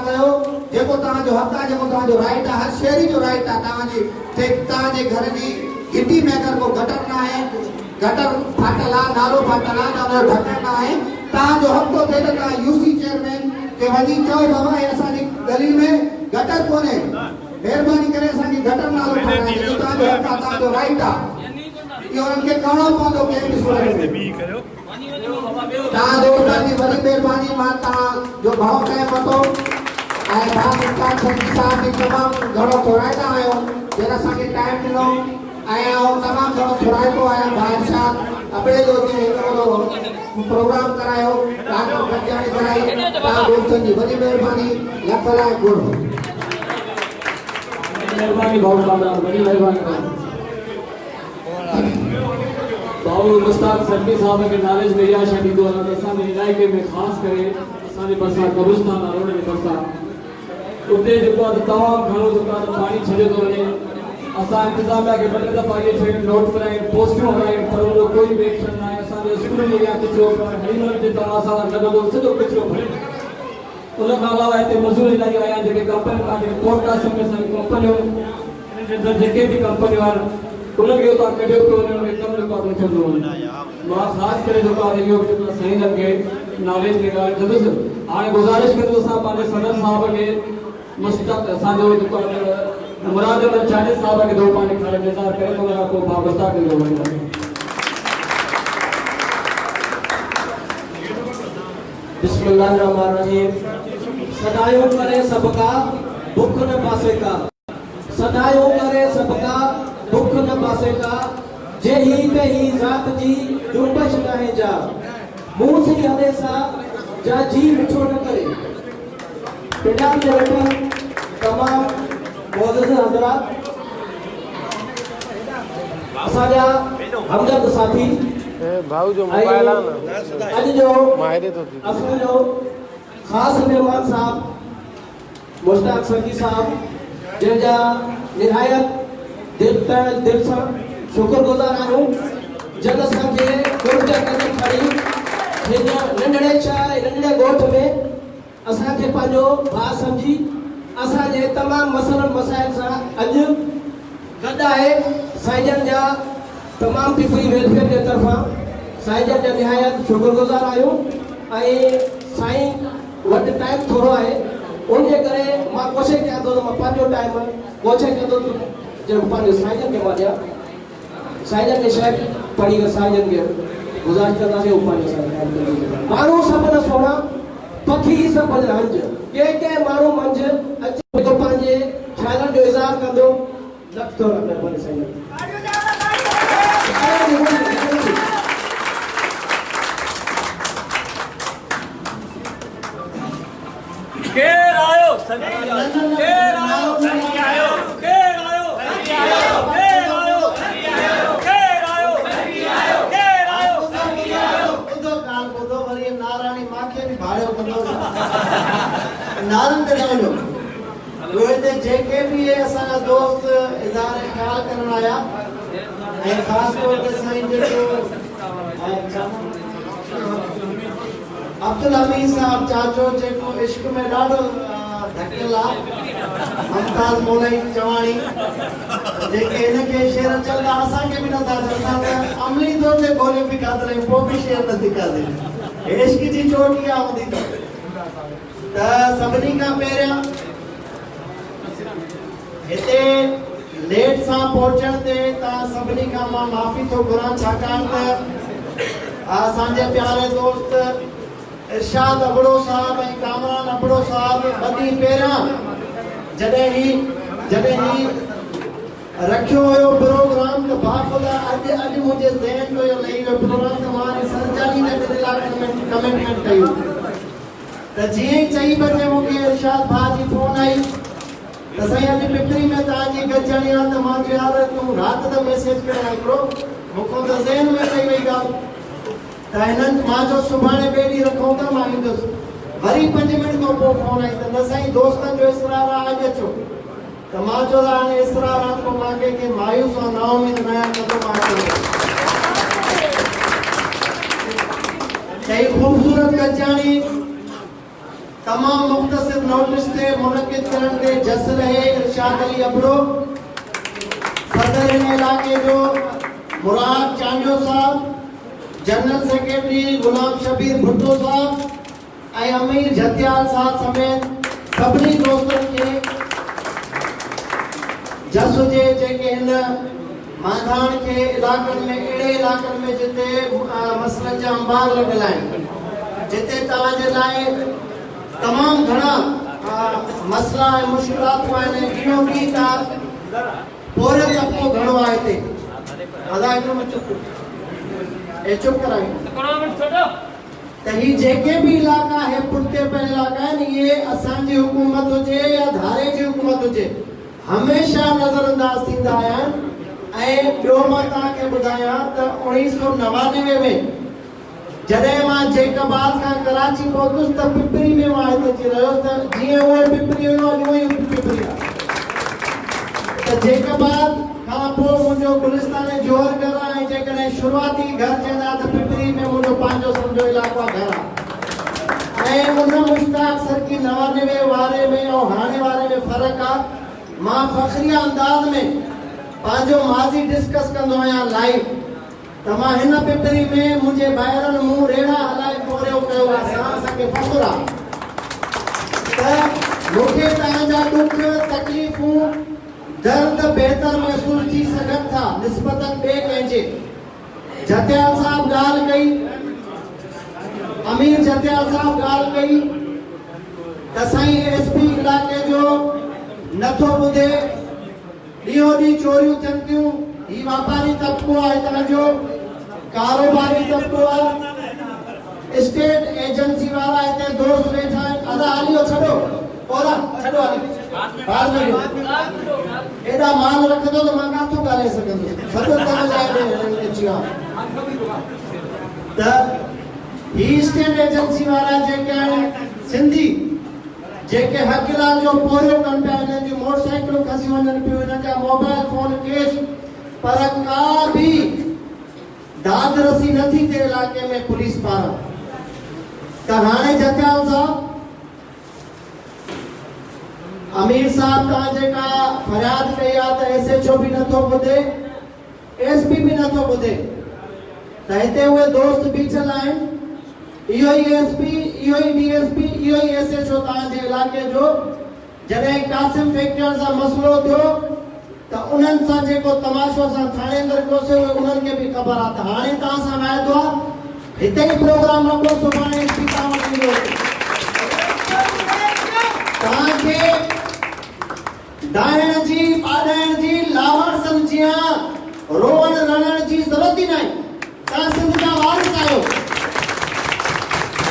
कयो जेको तहां जो हक आहे, जेको तहां जो राइट आहे, हर शहरी जो राइट आहे। तहां जे घर जी गिटी में अगर को गटर ना है, गटर फाटल आहे, नालो फाटल आहे, नालो ढकण ना आहे, तहां जो हक तो थे त तहां यूसी चेयरमैन के वनी चओ बाबा हे असांजी गली में गटर कोने, मेहरबानी करे असांजी गटर नालो ठाराए। इहो तहां जो हक आहे, तहां जो राइट आहे, इहो उन्हनि खे करणो पवंदो कंहिं बि सूरत में। तहां जो ॾाढी वॾी महिरबानी, मां तहां जो भाव कयां पतो ऐं भाउ मुख्तार सैनी साहब जी तमामु घणो थोराईंदा आहियो जंहिं असांखे टाइम ॾिनो ऐं तमामु घणो थोराईंदो आहियां। बादशाह अबड़े जो प्रोग्राम करायो, तव्हांजो गॾिजाणी कराई, तव्हां दोस्तनि जी वॾी महिरबानी, लख लाख गुण। मेहरबानी भाऊ दादा, बड़ी मेहरबानी भाऊ मुश्ताक सैनी साहब के नॉलेज में या शदी दो असांजे इलाइक़े में ख़ासि करे असांजे भरिसां कब्रिस्तान आहे, रोड जे भरिसां उते जेको आहे तमामु घणो जेको आहे पाणी छॾियो थो वञे। असां इंतिज़ामिया खे ॿ टे दफ़ा इहे शयूं नोट करायूं, पोस्टियूं हणायूं, पर उनजो कोई बि एक्शन न आहे। असांजे स्कूल में इहा किचिरो हरीमल जे तव्हां सां लॻंदो सिधो किचिरो भरे। उन खां अलावा हिते मज़दूर इलाही आया आहिनि जेके कंपनी आहिनि, कोटकासिम में असांजी कंपनियूं, जेके बि कंपनियूं आहिनि उनखे उतां कढियो पियो वञे, उनखे कमु जेको आहे थींदो वञे। मां ख़ासि करे जेको आहे इहो जेको साईं लॻे नॉलेज में ॻाल्हि कंदुसि। हाणे गुज़ारिश कंदुसि असां पंहिंजे सदर साहब खे मुश्ताक असांजो जेको आहे मुराद अहमद चानी साहब खे दो पाणी खाने इंतज़ार करे तो उनखां पोइ मां मुश्ताक खे वेंदो। बिस्मिल्लाहिर्रहमानिर्रहीम। सदायूं करे सबका भुख न पासे का, सदायूं करे सबका भुख न पासे का, जे ही पे ही जात जी जुम्बश न है जा, मुंह से हले सा जा जी मिठो न करे। पिंडा में वेठल तमाम मोअज़्ज़िज़ हज़रात, असांजा हमदर्द साथी भाऊ जो मोबाइल आहे न अॼु जो माहिरे तो असांजो ख़ासि महिमान साहब मुश्ताक सैनी साहब, जंहिंजा निहायत दिल सां शुक्रगुज़ार आहियूं, जन असांखे गुरुद कदम खणी हिन नंढड़े शहर नंढड़े ॻोठ में असांखे पंहिंजो भाउ सम्झी असांजे तमामु मसइलनि मसाइल सां अॼु गॾु आहे। साईंजन जा तमामु पिपरी वेलफेयर जे तरफ़ां साईंजन जा निहायत शुक्रगुज़ार आहियूं ऐं साईं वटि टाइम थोरो आहे, उनजे करे मां कोशिशि कयां थो त मां पंहिंजो टाइम कोशिशि कंदो जो पंहिंजे साईंजन खे मां ॾियां। साईंजन खे शइ पढ़ी करे साईंजन खे गुज़ारिश कंदासीं उहो पंहिंजो साईं। माण्हू सभु न सोना पखी सभु हंज, के माण्हू मंझि अची तो पंहिंजे ख़्यालनि जो इज़हार कंदो। लख थोरा महिरबानी साईं। केर आयो सनी केर आयो सनी आयो केर आयो सनी आयो केर आयो सनी आयो केर आयो सनी आयो केर आयो सनी आयो। बुधो कान बुधो वरी नारायणी माखे भी भाड़ो कंदो नारन ते वञो। रोहित जेके भी है असांजा दोस्त इज़हार ख्याल करण आया ऐं ख़ासि तौर ते साईं जेको अब्दुल हमीद साहब चाचो जेको इश्क में ॾाढो धकियल आहे, मुमताज़ मोलई चवाणी जेके इनके शेर चलंदा असांखे बि नथा चवंदा त अमली तौर ते गोली बि खाधल पोइ बि शेर नथी खाधे। इश्क जी चोटी आहे हूंदी त सभिनी खां पहिरियां हिते लेट सां पहुचण ते तव्हां सभिनी खां मां माफ़ी थो घुरां, छाकाणि त असांजे प्यारे दोस्त इरशाद अबड़ो साहब ऐं कामरान अबड़ो साहब ॿ ॾींहं पहिरियां जॾहिं ही रखियो हुयो प्रोग्राम त बाख़ुदा अॼु मुंहिंजे ज़हन में इहो लही वियो प्रोग्राम त मां 47 लाख कमिटमेंट कयूं त जीअं ई 4 बजे मूंखे इरशाद भाउ जी फ़ोन आई त साईं अॼु पिपरी में तव्हांजी गॾिजाणी आहे त मां चयो यार तूं राति त मैसेज कयो हिकिड़ो मूंखां त ज़हन में कई वई ॻाल्हि त हिननि मां जो सुभाणे ॿिए ॾींहुं रखूं था मां ईंदुसि। वरी 5 मिंट खां पोइ फ़ोन आई त न साईं दोस्तनि जो इसरार आहे अॼु अचो त मां चयो त हाणे इसरार आहे पोइ मां कंहिंखे मायूस ऐं नाउमीद न आहियां कंदो मां चई ख़ूबसूरत गॾिजाणी तमाम मुख्तसर नोटिस से मुनक्किद करन दे जस रहे इरशाद अली अबड़ो सदर इन इलाके जो मुराद चांजो साहब, जनरल सेक्रेटरी गुलाम शबीर भुट्टो साहब ऐं अमीर जतियाल साहब समेत सभी दोस्तों के जस जे जेके इन माधान के इलाकन में एड़े इलाकन में जिते मसलन जा अंबार लगल आहिनि, जिते तव्हां जे लाइ तमाम घणा मसला ऐं मुश्किलातूं आहिनि, गिनो की ता पोरे तबको घणो आहे हिते। अदा हिकिड़ो मिनट चुप करायो त ही जेके भी इलाका है पुठिते पियल इलाका आहिनि, ये असांजी हुकूमत हुजे या धारे जी हुकूमत हुजे हमेशा नज़रअंदाज थींदा आया आहिनि। ऐं ॿियो मां तव्हांखे ॿुधायां त 1999 में जॾहिं मां जेकबाद खां कराची पहुतुसि त पिपरी में मां हिते अची रहियो त जीअं उहो पिपरी हुयो अॼु उहो ई पिपरी आहे। त जेकबाद खां पोइ मुंहिंजो गुलिस्तान जोहरगर ऐं जेकॾहिं शुरूआती घर चवंदा त पिपरी में मुंहिंजो पंहिंजो सम्झो इलाइक़ो आहे घर आहे। ऐं उन मुश्ताक सर की 99 वारे में ऐं हाणे वारे में फ़र्क़ु आहे। मां फ़ख्रिया अंदाज़ में पंहिंजो माज़ी डिस्कस कंदो आहियां लाइव त मां हिन पिपरी में मुंहिंजे ॿाहिरनि मूं रेड़ा हलाए पोरियो कयो आहे, असांखे फ़ख्रु आहे त मूंखे तव्हांजा ॾुख तकलीफ़ूं दर्द बहितर महसूस थी सघनि था निस्बतन ॿिए कंहिंजे। जतियाल साहब ॻाल्हि कई, अमीर जतियाल साहब ॻाल्हि कई त साईं एसपी इलाइक़े जो नथो ॿुधे, ॾींहों ॾींहुं चोरियूं थियनि थियूं, ही वापारी तबको आहे, तव्हांजो कारोबारी तबको आहे, स्टेट एजेंसी वारा हिते दोस्त वेठा आहिनि। अदा हलियो छॾो ओरा छॾो हली बाद में एॾा माल रखंदो त मां काथो ॻाल्हाए सघंदुसि, सॼो त ही स्टेट एजेंसी वारा जेके आहिनि सिंधी जेके हक़दार जो पोरियो कनि पिया, हिननि जूं मोटरसाइकिलूं खसी वञनि पियूं, हिननि जा मोबाइल फोन कैश, पर का भी दाद रसी नथी थिए इलाइक़े में पुलिस पारां। त हाणे जतियाल साहब अमीर साहब तव्हां जेका फरियाद कई आहे त एसएचओ बि नथो ॿुधे, एसपी बि नथो ॿुधे, त हिते उहे दोस्त बीठल आहिनि, इहो ई एसपी, इहो ई डीएसपी, इहो ई एसएचओ तव्हांजे इलाइक़े जो। जॾहिं कासिम फैक्ट्री सां मसलो थियो त उन्हनि सां जेको तमाशो असां थाणे अंदरि कयोसीं उहे उन्हनि खे बि ख़बर आहे त हाणे तव्हां सां वाइदो आहे हिते ई प्रोग्राम रखो, सुभाणे एसपी तव्हां वटि ईंदो, तव्हांखे डाइण जी पाॾाइण जी लावण सम्झियां रोअण रणण जी ज़रूरत ई न आहे, तव्हां सिंध जा वारिस आहियो।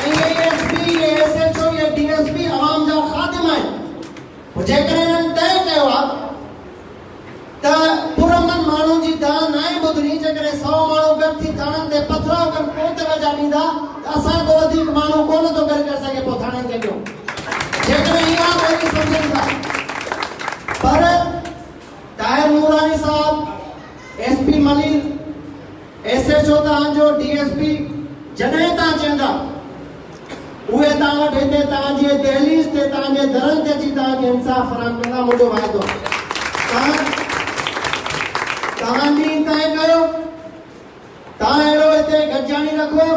ये एसपी, ये एसएचओ, ये डीएसपी आवाम जा खादिम आहिनि। जेकॾहिं हिननि तय कयो आहे त पुरमन माण्हू जी दान नाहे ॿुधणी, जेकॾहिं 100 माण्हू गॾु थी थाणनि ते पथराव कनि पोइ ते वॼा ॾींदा त असां को वधीक माण्हू कोन थो गॾु करे सघे पोइ थाणनि ते ॾियो, जेकॾहिं इहा ॻाल्हि सम्झनि था। पर ताहिर नूरानी साहब, एसपी मलिक, एसएचओ तव्हांजो, डीएसपी जॾहिं तव्हां चवंदा उहे तव्हां वटि हिते तव्हांजी दहलीज़ ते तव्हांजे दरनि ते अची तव्हांखे इंसाफ़ फराहम कंदा, मुंहिंजो वाइदो। तव्हांजी तय कयो, तव्हां अहिड़ो हिते गॾिजाणी रखो,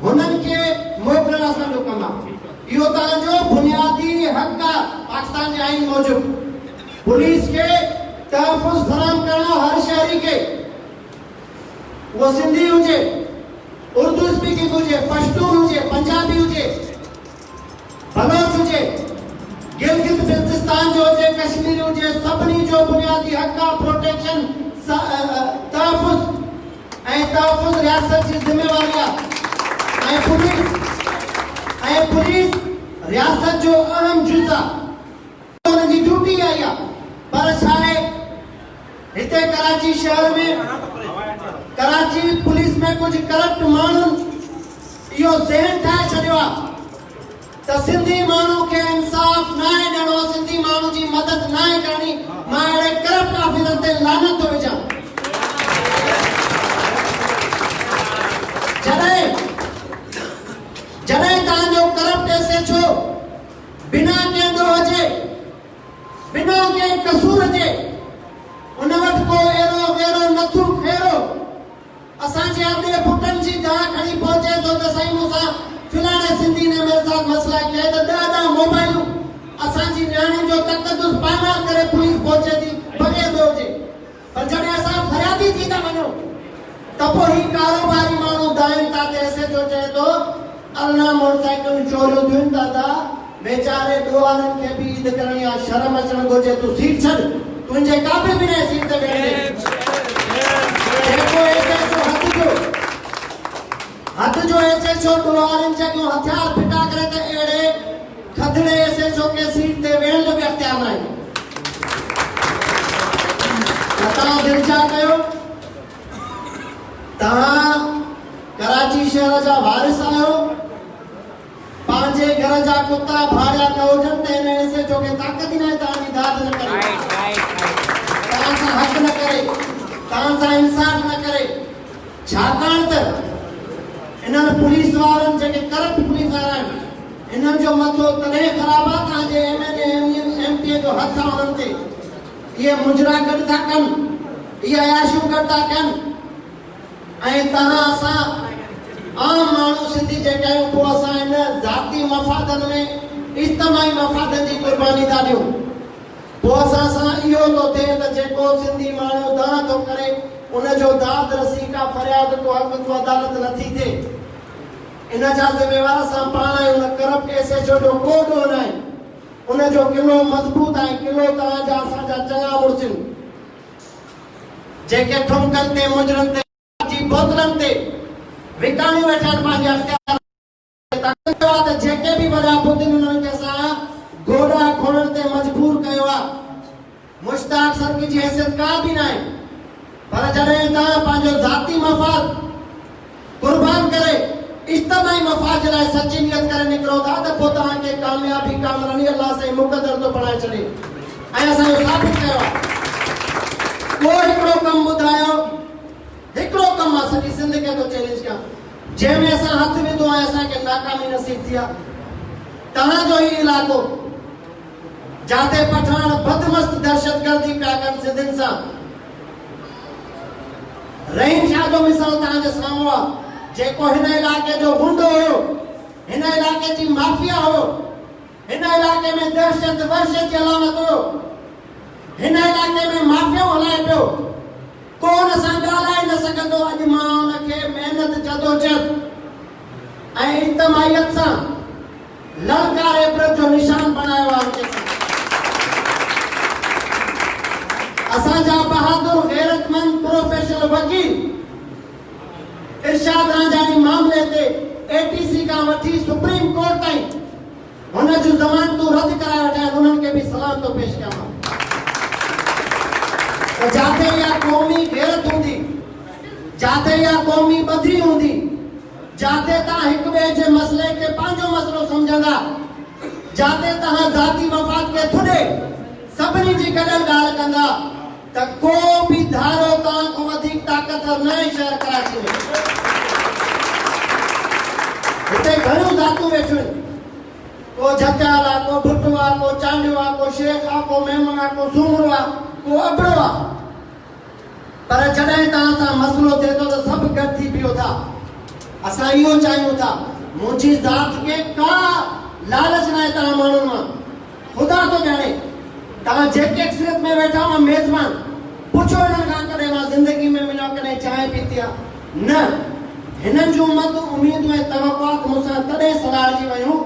हुननि खे मोकिलण असांजो कमु आहे, इहो तव्हांजो बुनियादी हक़ आहे पाकिस्तान जे आइन मूजिबि। पुलिस खे तहफ़ुज़ फराहम करणो हर शहरी खे, उहो सिंधी हुजे, उर्दू स्पीकिंग हुजे, पश्तून हुजे, पंजाबी हुजे, बलोच हुजे, गिलगित बिल्तिस्तान जो हुजे, कश्मीरी हुजे, सभिनी जो बुनियादी हक़ आहे प्रोटेक्शन, तहफ़ुज़ ऐं तहफ़ुज़ रियासत जी ज़िम्मेवारी आहे। ऐं पुलिस रियासत जो अहम जुज़ आहे, हुन जी ड्यूटी आई आहे। पर छा आहे हिते कराची शहर में, कराची पुलिस में कुछ करप्ट माण्हू इहो ज़हन ठाहे छॾियो आहे त सिंधी माण्हू खे इंसाफ़ नाहे ॾियणो, सिंधी माण्हू जी मदद नाहे करणी। मां अहिड़े करप्ट ऑफिसर ते लानत थो विझां। जॾहिं तव्हांजो करप्ट एसएचओ बिना के दो जे बिना के कसूर जे उन वट को एरो वेरो नथु फेरो असा जे अपने पुटन जी दा खणी पहुंचे तो त सही मुसा फिलाने सिंधी ने मेरे साथ मसला किया है तो दादा मोबाइल असा जी न्याणी जो तकदुस पाना करे पुलिस पहुंचे थी बगे दो जे पर जने असा फरियादी थी ता मनो तपो ही कारोबारी मानो दाइन ता ऐसे जो जे तो अल्लाह मोटरसाइकिल चोरियो दिन दादा बेचारे दुआरन के भी ईद करनी आ शर्म अचण गोजे तू सीट छड़ तुझे काबिल भी नहीं सीट ते देखो ऐसे जो हाथ जो ऐसे जो दुआरन जे को हथियार फिटा करे ते एड़े खदड़े ऐसे जो के सीट ते वेण जो भी अख्तियार नहीं ता दिल जा कयो ता कराची शहर जा वारिस आयो पांजे घर जा कुत्ता भाड़ा न होजन ते ने ऐसे जो के ताकत ही नहीं तानी दाद न करे तां सा हक न करे तां सा इंसाफ न करे छाकाण त इन्हनि पुलिस वारनि जेके करप्ट पुलिस वारा आहिनि इन्हनि जो मथो तॾहिं ख़राबु आहे तव्हांजे MLA MP जो हथ आहे उन्हनि ते इहे मुजरा गॾु था कनि इहे अयाशियूं गॾु था कनि ऐं तव्हां असां आम माण्हू सिंधी जेके आहियूं पोइ असां हिन ज़ाती मफ़ादनि में इज्तमाही मफ़ादनि जी क़ुर्बानी था ॾियूं पोइ असां सां इहो थो थिए त जेको सिंधी माण्हू दाह थो करे उनजो दाद रसी का फरियाद को हक़ को अदालत नथी थिए इन जा ज़िम्मेवार असां पाण आहियूं उन करप्ट एसएचओ जो कोड न आहे उनजो किलो मज़बूत आहे किलो तव्हांजा असांजा चङा मुड़िसिन जेके ठुमकनि ते मुजरनि ते जी बोतलनि ते विकाणी वेठा आहिनि पंहिंजे अख़्तियार त जेके बि वॾा बुद्धिन उन्हनि खे असां घोड़ा खोलण ते मजबूर कयो आहे मुश्ताक सरकी जी हैसियत का बि न आहे पर जॾहिं तव्हां पंहिंजो ज़ाती मफ़ाद कुर्बान करे इज्तमाही मफ़ाद जे लाइ सची नियत करे निकिरो था त पोइ तव्हांखे कामयाबी कामरानी अल्लाह साईं मुक़दर थो बणाए छॾे ऐं असां इहो साबित कयो आहे को हिकिड़ो कमु ॿुधायो हिकिड़ो कमु आहे सॼी सिंध खे थो चैलेंज कयां जंहिंमें असां हथ विधो आहे असांखे नाकामी नसीब थी आहे तव्हांजो ई इलाइक़ो जाते पठान बदमस्त दहशतगर्दी पिया कनि सिंधियुनि सां रहीम शाह जो मिसाल तव्हांजे साम्हूं आहे जेको हिन इलाइक़े जो गुंडो हुयो हिन इलाइक़े जी माफिया हुयो हिन इलाइक़े में दहशत वहशत जी अलामत हुयो हिन इलाइक़े में माफियाऊं हलाए पियो को हुन सां ॻाल्हाए न सघंदो अॼु मां हुनखे महिनत जदोजहद ऐं इज्तमाहियत सां ललकारे इबरत जो निशान बनायो आहे असांजा बहादुर गैरतमंद प्रोफेशनल वकील इरशाद राजानी मामले ते ATC का वठी सुप्रीम कोर्ट ताईं हुन जो ज़मानतूं रद्द कराए वठा आहिनि उन्हनि खे बि सलाम थो पेश कयां त जाते या क़ौमी गैरत हूंदी जाते या क़ौमी बदरी हूंदी जाते तव्हां हिक ॿिए जे मसइले खे पंहिंजो मसइलो सम्झंदा जाते तव्हां ज़ाती मफ़ाद खे छॾे सभिनी जी गॾियल ॻाल्हि कंदा त को बि धारो तव्हां खां वधीक ताक़तवर न आहे शहर कराची में हिते घणियूं ज़ातूं वेठियूं आहिनि को जतियाल आहे को भुट्टो आहे को चांडियो आहे को शेख आहे को मेमन आहे को सूमरो आहे को अबड़ो आहे पर जॾहिं तव्हां सां मसइलो थिए थो त सभु गॾु थी पियो था असां इहो चाहियूं था मुंहिंजी ज़ात खे का लालच न आहे तव्हां माण्हुनि मां ख़ुदा थो ॼाणे तव्हां जेके अक्सरियत में वेठा हुआ मेज़बान पुछो हिननि खां कॾहिं मां ज़िंदगी में मिलियो कॾहिं चांहि पीती आहे न हिननि जूं उम्मीदूं ऐं तवक़ुआत मूंसां तॾहिं सलाहिजी वयूं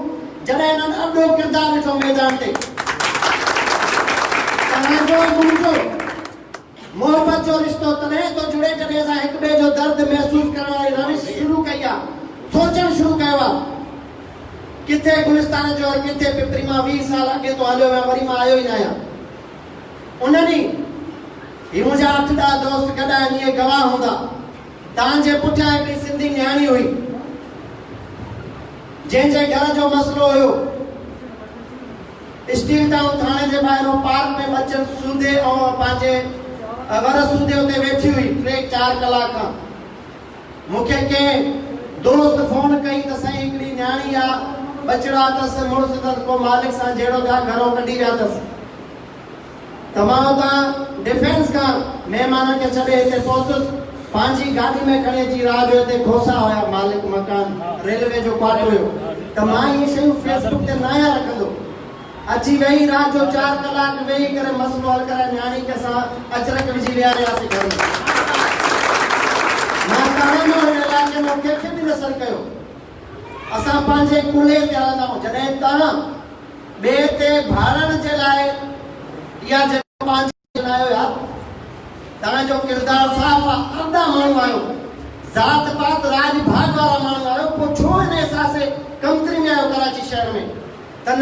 जॾहिं हिननि अॾो किरदारु ॾिठो मैदान ते तव्हांजो मुंहिंजो मोहबत जो रिश्तो तॾहिं थो जुड़े जॾहिं असां हिक ॿिए जो दर्द महसूसु करण वारी रविश शुरू कई आहे सोचणु शुरू कयो आहे किथे गुलिस्तान जो और किथे पिपरी मां 20 साल अॻे तो हलियो वियो वरी मां आयो ई न आहियां उन ॾींहुं ही मुंहिंजा 8-10 दोस्त गॾु आहिनि इहे गवाह हूंदा तव्हांजे पुठियां हिकिड़ी सिंधी न्याणी हुई जंहिंजे घर जो मसइलो हुयो स्टील टाउन थाणे जे ॿाहिरों पार्क में बचन सूदे ऐं पंहिंजे वर सूदे उते वेठी हुई 3-4 कलाक मूंखे कंहिं दोस्त फोन कई त साईं हिकिड़ी न्याणी आहे बचड़ा अथस मुड़ुस अथस को मालिक सां जहिड़ो जा घरों कढी विया अथसि तमामु तां डिफेंस का महिमान के छॾे हिते पहुतुसि पंहिंजी गाॾी में खणी अची राह जो हिते खोसा हुया मालिक मकान रेलवे जो क्वार्टर हुयो त मां इहे शयूं फेसबुक ते न आहियां रखंदो अची वेही रात जो 4 कलाक वेही करे मसलो हल करे न्याणी के सां अचरक विझी विया रहियासीं घर में मां तव्हांजो हिन इलाइक़े में कंहिंखे बि न सर कयो असां पंहिंजे कुले ते हलंदा आहियूं जॾहिं तव्हां ॿिए ते भाड़ण जे लाइ या जेको पंहिंजे लाइ हुया तव्हांजो किरदारु साफ़ आहे अदा माण्हू आहियो ज़ात पात राज भाग वारा माण्हू आहियो पोइ छो हिन हिसाब से कमतरी में आहियो कराची शहर में त न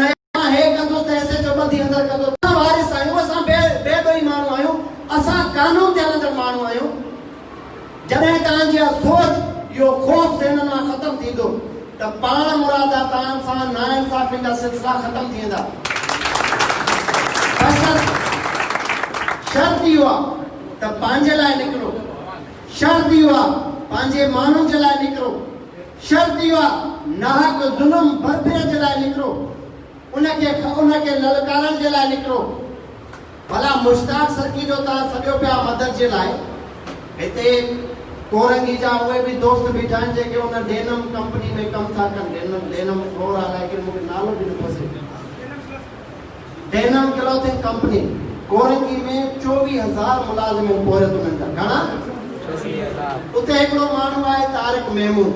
हे कंदो त ऐसे जो बंदी अंदर कंदो असां वारिस आहियूं असां बेदोई माण्हू आहियूं असां कानून ते हलंदड़ माण्हू आहियूं जॾहिं तव्हांजी सोच इहो ख़ौफ़ ज़हन मां ख़तमु थींदो त पाण मुराद तव्हां सां नाइंसाफ़ी जा सिलसिला ख़तमु थी वेंदा शर्त इहो आहे त पंहिंजे लाइ निकिरो शर्त इहो आहे पंहिंजे माण्हुनि जे लाइ निकिरो शर्त इहो आहे नाहक ज़ुल्म बर्बरीअ जे लाइ निकिरो उनखे ललकारण जे लाइ निकिरो भला मुश्ताक सरकी जो तव्हां सॼो पिया मदद जे लाइ हिते कोरंगी जा उहे बि दोस्त बीठा आहिनि जेके उन डेनम कंपनी में कमु था कनि डेनम खोर आहे लेकिन मूंखे नालो बि न फसे डेनम क्लॉथिंग कंपनी कोरंगी में 24,000 मुलाज़िम पोरत उन्हनि जा घणा उते हिकिड़ो माण्हू आहे तारिक महमूद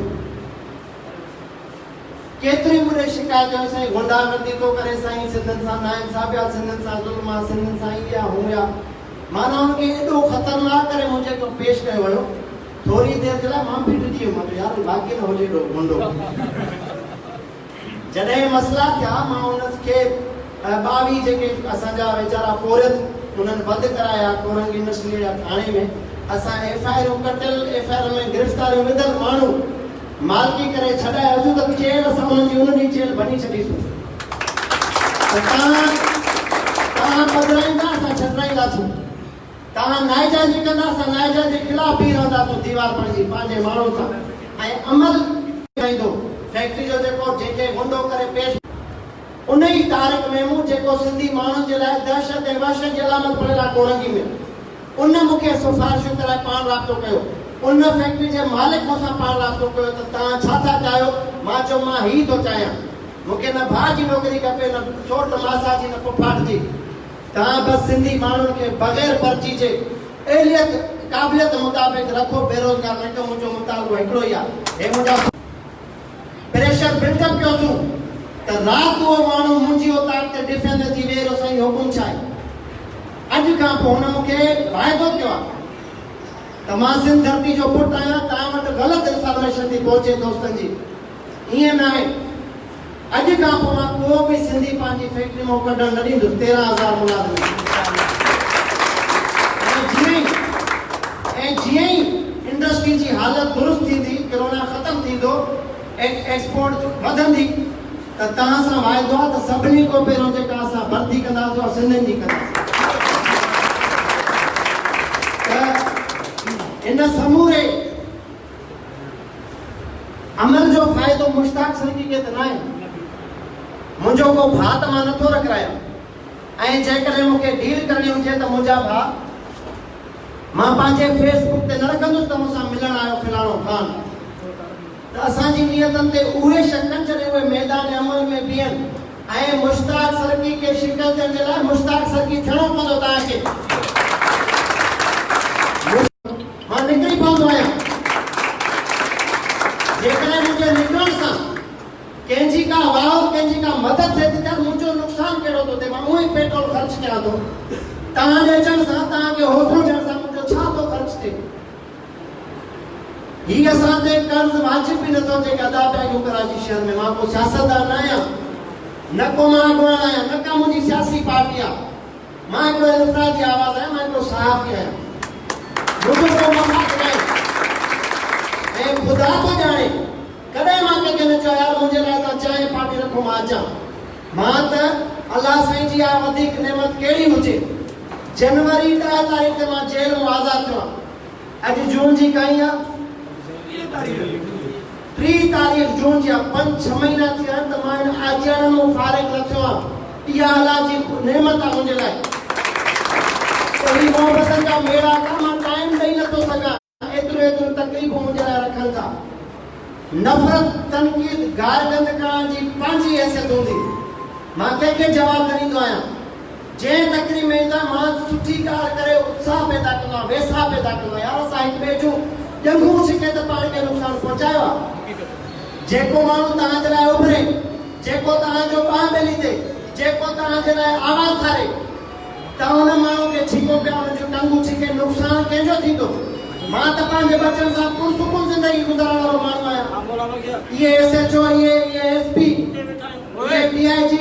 केतिरी मुरे शिकायतूं साईं गुंडागर्दी थो करे साईं सिंधनि सां नाइंसाफ़ी आहे सिंधनि सां ज़ुल्म आहे सिंधनि सां इहा हुया माना हुनखे एॾो ख़तरनाक करे मुंहिंजे को पेश कयो वियो थोरी देरि जे लाइ मां बि ॾिठी हुयमि यार बाक़ी न हुजे एॾो गुंडो जॾहिं मसला थिया मां हुनखे 22 जेके असांजा वीचारा पोरत उन्हनि बंदि कराया कोरंगी नस्ली या थाणे में असां FIR कटियल FIR में गिरफ़्तारियूं विधल माण्हू मालकी करे छॾाए अॼु तक जेल असां उन्हनि जी उन ॾींहुं जेल भञी छॾीसूं तव्हां बदिलाईंदा असां छॾाईंदासीं तव्हां नाइजाइज़ी कंदा असां नाइजाइज़ जे ख़िलाफ़ बीह रहंदासीं दीवार पंहिंजी पंहिंजे माण्हुनि सां ऐं अमल कंदो फैक्ट्री जो जेको जेके गुंडो करे पेश उन ई तारिक महमूद जेको सिंधी माण्हुनि जे लाइ दहशत ऐं वहशत जी अलामत पढ़ियल आहे कोरंगी में उन मूंखे सिफ़ारिशूं कराए पाण राब्तो कयो उन फैक्ट्री जे मालिक मूंसां पाण राब्तो कयो त तव्हां छा था चाहियो मां चयो मां ही थो चाहियां मूंखे न भाउ जी नौकरी खपे न सोट मासा जी न पुफाट जी तव्हां बसि सिंधी माण्हुनि खे बग़ैर पर्ची जे एलियत क़ाबिलियत मुताबिक़ रखो बेरोज़गार न कयो मुंहिंजो मुतालबो हिकिड़ो ई आहे हे मुंहिंजा प्रेशर बिल्डअप कयोसीं त राति उहो माण्हू मुंहिंजी औताक ते डिफेंस जी वेरो साईं हुकुम छा आहे अॼु खां पोइ हुन मूंखे वाइदो कयो आहे त मां सिंध धरती जो पुटु आहियां तव्हां वटि ग़लति इंफॉर्मेशन थी पहुचे दोस्तनि जी ईअं न आहे अॼु खां पोइ मां को बि सिंधी पंहिंजी फैक्ट्री मां कढणु न ॾींदुसि 13,000 मुलाज़िम ऐं जीअं ई इंडस्ट्री जी हालत दुरुस्त थींदी कोरोना ख़तमु थींदो एक्सपोर्ट वधंदी त तव्हां सां वाइदो आहे त सभिनी खां पहिरियों जेका असां भर्ती कंदासीं उहा सिंधियुनि जी कंदासीं त इन समूरे अमल जो फ़ाइदो मुश्ताक सरकी खे त न आहे मुंहिंजो को भाउ त मां नथो रखायां ऐं जेकॾहिं मूंखे डील करणी हुजे त मुंहिंजा भाउ मां पंहिंजे फेसबुक ते न रखंदुसि त मूंसां मिलण आयो फलाणो खान त असांजी नियतनि ते उहे शकनि जॾहिं उहे मैदान अमल में बीहनि ऐं मुश्ताक सरकी खे शिकस्त ॾियण जे लाइ मुश्ताक सरकी थियणो पवंदो तव्हांखे मां निकिरी पवंदो आहियां जेकॾहिं मुंहिंजे निकिरण सां कंहिंजी का वाह कंहिंजी का मदद थिए थी त मुंहिंजो नुक़सानु कहिड़ो थो थिए मां उहो ई पेट्रोल ख़र्च कयां थो तव्हांजे अचण सां तव्हांखे हौसलो ॾियण सां मुंहिंजो छा थो ख़र्च थिए ही असां ते कर्ज़ वाजिब बि नथो थिए अदा कयूं कराची शहर में मां को सियासतदान न आहियां न को मां अॻुवान आहियां न का मुंहिंजी सियासी पार्टी आहे मां हिकिड़ो इनफ़रादी आवाज़ आहियां मां हिकिड़ो सहाफ़ी आहियां मुंहिंजो को मक़सद न आहे ऐं ख़ुदा थो ॼाणे कॾहिं मां कंहिंखे न चयो यार मुंहिंजे लाइ तव्हां चांहि पार्टी रखो मां अचां मां त अलाह साईं जी आहे वधीक नेमत कहिड़ी हुजे जनवरी 10 तारीख़ ते मां जेल मां आज़ादु थियो अॼु जून जी कई आहे 3 तारीख़ जून जी आहे 5-6 महीना थिया आहिनि त मां हिन अचण में फारिग न थियो इहा अल्लाह जी नेमत आहे मुंहिंजे लाइ त ही मोहब्बतनि जा मेड़ा का मां टाइम ॾेई नथो सघां एतिरो तकलीफ़ूं मुंहिंजे लाइ रखनि था नफ़रत तनक़ीद गार गंद करण जी पंहिंजी हैसियत हूंदी मां कंहिंखे जवाबु न ॾींदो आहियां जंहिं तकरीब में ईंदा मां सुठी ॻाल्हि करे उत्साह पैदा कंदो आहियां वेसा पैदा कंदो आहियां यार असां हिक ॿिए जूं ॼंघूं छिके त पाण खे नुक़सानु पहुचायो आहे जेको माण्हू तव्हांजे लाइ उभरे जेको तव्हांजो ॿांह ॿेली थिए जेको तव्हांजे लाइ आवाज़ ठाहे त हुन माण्हू खे छिको पिया हुन जूं टंगूं छिके नुक़सानु कंहिंजो थींदो मां त पंहिंजे बचनि सां पुरसुकून ज़िंदगी गुज़ारण वारो माण्हू आहियां इहे SHO इहे SP इहे DIG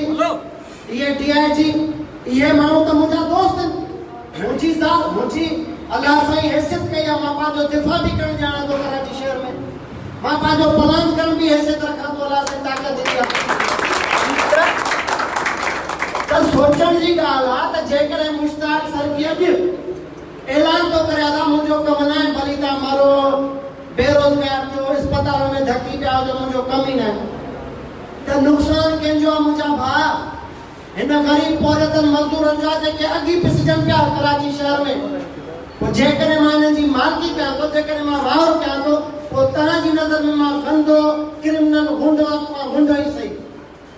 इहे DIG ये माण्हू त मुंहिंजा दोस्त आहिनि मुंहिंजी ज़ात मुंहिंजी अलाह साईं हैसियत कई आहे मां पंहिंजो दिफ़ा बि करणु ॼाणां थो कराची शहर में मां पंहिंजो प्लान करण बि हैसियत रखां थो अलाह साईं ताक़त ॾिनी आहे त सोचण जी ॻाल्हि आहे त जेकॾहिं मुश्ताक सरकी अॼु ऐलान थो करे अदा मुंहिंजो कमु न आहे भली तव्हां मरो बेरोज़गार थियो अस्पताल में धकी पिया हुजो मुंहिंजो कमु ई न आहे त नुक़सानु कंहिंजो आहे मुंहिंजा भाउ हिन ग़रीब औरतनि मज़दूरनि जा जेके अॻी पिसजनि पिया कराची शहर में पोइ जेकॾहिं मां हिननि जी मालिकी कयां थो जेकॾहिं मां वाहर कयां थो पोइ तव्हांजी नज़र में मां गंदो क्रिमिनल गुंड मां गुंड ई सही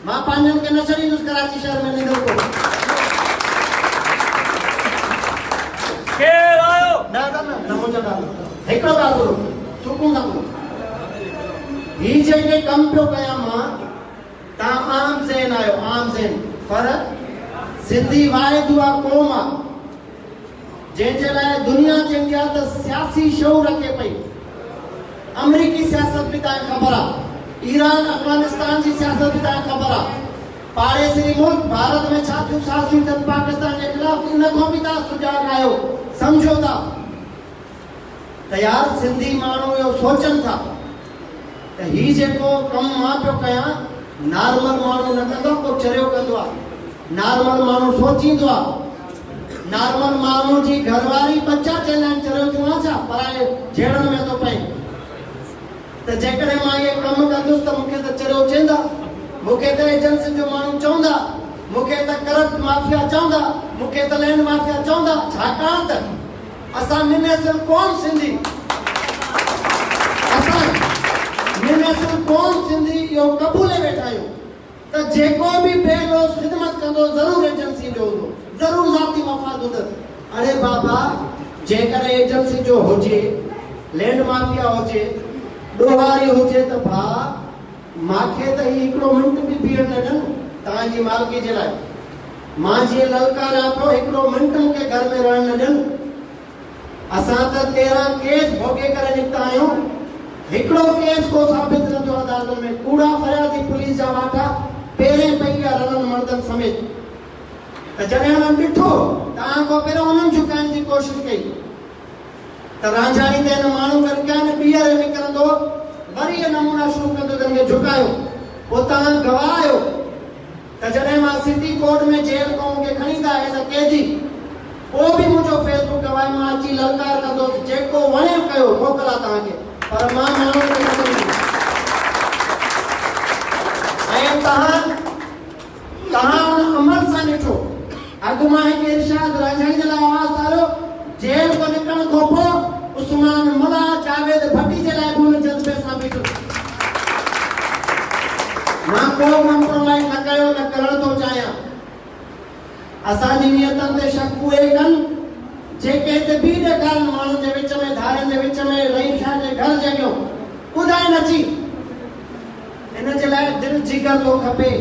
मां पंहिंजनि खे न छॾींदुसि कराची शहर में निंदो को केर आयो न मुंहिंजो नालो हिकिड़ो ॻाल्हि सुकून सां ॿुधो ही जेके कमु पियो कयां मां तव्हां आम ज़हन आहियो आम ज़हन पर सिंधी वाहिद उहा क़ौम आहे जंहिंजे लाइ दुनिया चवंदी आहे त सियासी शऊर रखे पई अमरीकी सियासत बि तव्हांखे ख़बर आहे ईरान अफगानिस्तान जी सियासत बि तव्हांखे ख़बर आहे पाड़ेसरी मुल्क भारत में छा थियूं साज़िशूं थियनि पाकिस्तान जे ख़िलाफ़ इन खां बि तव्हां सुञाण आहियो सम्झो था त यार सिंधी माण्हू इहो सोचनि था त ही जेको कमु मां पियो कयां नॉर्मल माण्हू न कंदो को चरियो कंदो आहे नॉर्मल माण्हू सोचींदो आहे नॉर्मल माण्हू जी घरवारी बच्चा चवंदा आहिनि चरियो थियो आहे छा पराए झेड़नि में थो पए त जेकॾहिं मां इहे कमु कंदुसि त मूंखे त चरियो चवंदा मूंखे त एजेंसी जो माण्हू चवंदा मूंखे त करप्ट माफिया चवंदा मूंखे त लैंड माफिया चवंदा छाकाणि त असां निमेसिल कौन सिंधी असां निमेसिल कौन सिंधी इहो क़बूले वेठा आहियूं त जेको बि बेलोस ख़िदमत कंदो ज़रूरु एजेंसी जो हूंदो ज़रूरु ज़ाती मफ़ाद हूंदो अरे बाबा जेकॾहिं एजेंसी जो हुजे लैंड माफिया हुजे ॾोहारी हुजे त भाउ मूंखे त ही हिकिड़ो मिंट बि बीहण न ॾियनि तव्हांजी मालिकी जे लाइ मां जीअं ललकारियां पियो हिकिड़ो मिंट मूंखे घर में रहण न ॾियनि असां त 13 केस भोगे करे निकिता आहियूं हिकिड़ो केस को साबित न थियो अदालत में कूड़ा फरियादी पुलिस जा वाठा पहिरें पई आहे रननि मर्दनि समेत त जॾहिं हुननि ॾिठो तव्हां खां पहिरियों हुननि झुकाइण जी कोशिशि कई त रांझाणी ते हिन माण्हू गॾु कया न ॿीहर निकिरंदो वरी इहे नमूना शुरू कंदो त हिनखे झुकायो पोइ तव्हां गवाह आहियो त जॾहिं मां सिटी कोर्ट में जेल खां मूंखे खणी ईंदा एज़ अ कैदी पोइ बि मुंहिंजो फेसबुक गवाही मां अची ललकार कंदुसि जेको वणे कयो मोकला तव्हांखे पर मां माण्हू खे न कंदुसि ऐं तव्हां हुन अमल सां ॾिठो अॻु मां हिकु इरशाद रांझाणी जे लाइ आवाज़ तारियो जेल खां निकिरण खां पोइ उस्मान मुला जावेद भट्टी जे लाइ बि हुन जज़्बे सां बीठो मां को कंप्रोमाइज़ न कयो न करण थो चाहियां असांजी नियतनि ते शक उहे कनि जेके हिते बि ॾेखारनि माण्हुनि जे विच में धारनि जे विच में रही शाह जे घर जॻहियूं ॿुधाइनि अची हिन जे लाइ दिलि जिगर थो खपे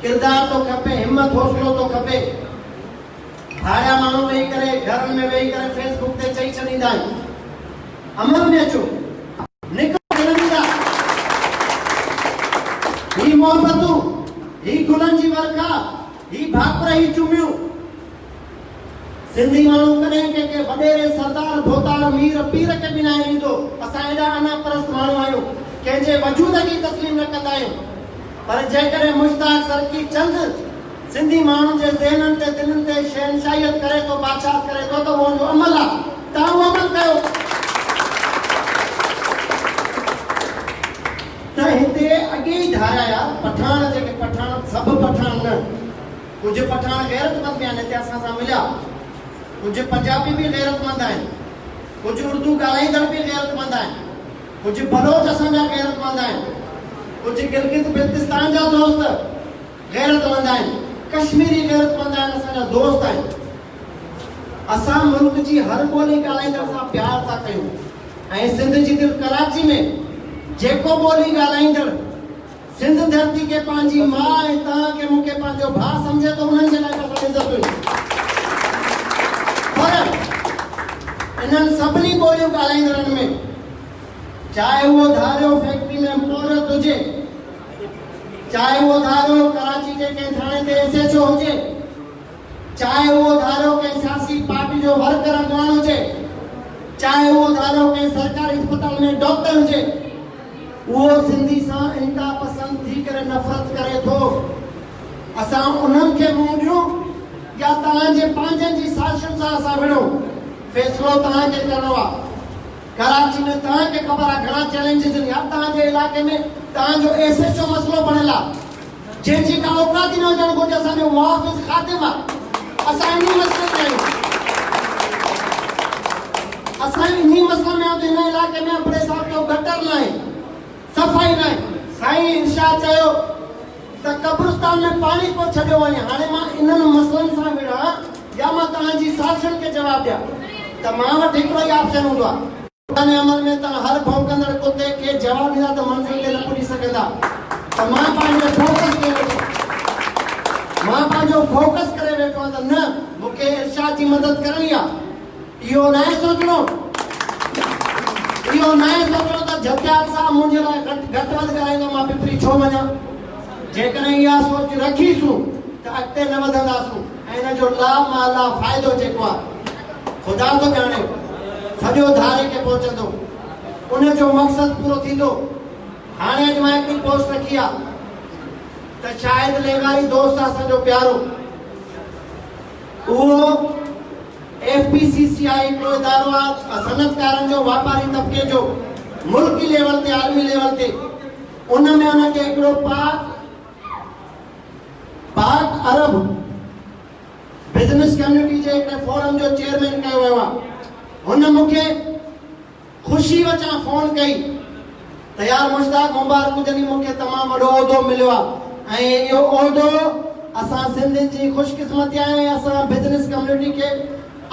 किरदार थो खपे हिम्मत हौसलो थो खपे भाड़िया माण्हू वेही करे घरनि में वेही करे फेसबुक ते चई छॾींदा आहिनि अमल में अचो निकिरो ही मोहबतूं ही गुलनि जी वर्खा ही भाकुर ही चुमियूं सिंधी माण्हू कॾहिं कंहिंखे वॾेरे सरदार भोतार मीर पीर खे बि न ईंदो असां एॾा अनापरस्त माण्हू आहियूं कंहिंजे वजूद खे तस्लीम न कंदा आहियूं पर जेकॾहिं मुश्ताक सरकी चंद सिंधी माण्हुनि जे ज़हननि ते दिलनि ते शहनशाहियत करे थो बादशाह करे थो त उहो अमल आहे तव्हां उहो अमल कयो त हिते अॻे ई धारिया पठान जेके पठान सब पठान न कुछ पठान गैरतमंद में आहिनि, असां सां मिलिया। कुछ पंजाबी भी गैरतमंद आहिनि, कुछ उर्दू ॻाल्हाईंदड़ भी गैरतमंद आहिनि, कुछ बलोच असांजा गैरतमंद आहिनि, कुछ गिलगित बिल्तिस्तान जा दोस्त गैरतमंद आहिनि, कश्मीरी गैरतमंद आहिनि, असांजा दोस्त आहिनि। असां मुल्क जी हर ॿोली ॻाल्हाईंदड़ सां प्यार था कयूं ऐं सिंध जी दिलि कराची में जेको ॿोली ॻाल्हाईंदड़ सिंध धरती के पंहिंजी मां ऐं तव्हांखे मूंखे पंहिंजो भाउ सम्झे थो, उन्हनि जे लाइ असां इज़त हुई। पर इन्हनि सभिनी ॿोलियूं ॻाल्हाईंदड़नि में चाहे उहो धारियो फैक्ट्री में औरत हुजे, चाहे उहो धारियो कराची जे कंहिं थाणे ते SHO हुजे, चाहे उहो धारियो कंहिं सियासी पार्टी जो वर्कर अॻवान हुजे, चाहे उहो धारियो कंहिं सरकारी अस्पताल में डॉक्टर हुजे, उहो सिंधी सां इंता पसंद थी करे नफ़रत करे थो। असां उन्हनि खे मुंहुं ॾियूं या तव्हांजे पंहिंजनि जी साज़िशुनि सां असां विढ़ूं, फ़ैसिलो तव्हांखे करिणो आहे। कराची में तव्हांखे ख़बर आहे घणा चैलेंजिस आहिनि, या तव्हांजे इलाइक़े में तव्हांजो SHO मसइलो बणियल आहे जंहिंजी का औकात ई न हुजणु घुरिजे, असांजो मुहाफ़िज़ ख़ातिम आहे। असां इन्ही मसइले में आहियूं, असां इन्ही मसइले में आहियूं त हिन इलाइक़े में अपने साहब जो गटर न आहे, सफ़ाई न आहे। साईं इरशाद चयो त कब्रिस्तान में पाणी को छॾियो वञे। हाणे मां इन्हनि मसइलनि सां विढ़ां या मां तव्हांजी साज़िशुनि खे जवाबु ॾियां, त मां वटि हिकिड़ो ई ऑप्शन हूंदो आहे। अमल में तव्हां हर भौंकंदड़ कुते खे जवाबु ॾींदा त मंज़िल ते न पुॼी सघंदा। त मां पंहिंजो फोकस करे वेठो, मां पंहिंजो फोकस करे वेठो आहियां त न मूंखे इरशाद जी मदद करणी आहे। इहो न आहे सोचणो, इहो न आहे सोचणो त जतियाल साहब मुंहिंजे लाइ घटि वधि कराईंदो, मां पिपरी छो वञां। जेकॾहिं इहा सोच रखीसूं त अॻिते न वधंदासूं ऐं हिन जो लाभ माला फ़ाइदो जेको आहे ख़ुदा थो ॼाणे सॼो धारे खे पहुचंदो, उन जो मक़सदु पूरो थींदो। हाणे अॼु मां हिकिड़ी पोस्ट रखी आहे त शायदि लेगारी दोस्त आहे असांजो प्यारो, उहो FPCCI हिकिड़ो इदारो आहे सनतकारनि जो, वापारी तबिके जो, मुल्की लेवल ते आलमी लेवल ते। उन में उनखे हिकिड़ो पाक अरब बिज़नेस कम्युनिटी जे हिकिड़े फोरम जो चेयरमैन कयो वियो आहे। हुन मूंखे ख़ुशी वचां फ़ोन कई त यार मुश्ताक मुबारक हुजनि, मूंखे तमामु वॾो उहिदो मिलियो आहे ऐं इहो उहिदो असां सिंधियुनि जी ख़ुशकिस्मती आहे। असां बिज़नेस कम्युनिटी खे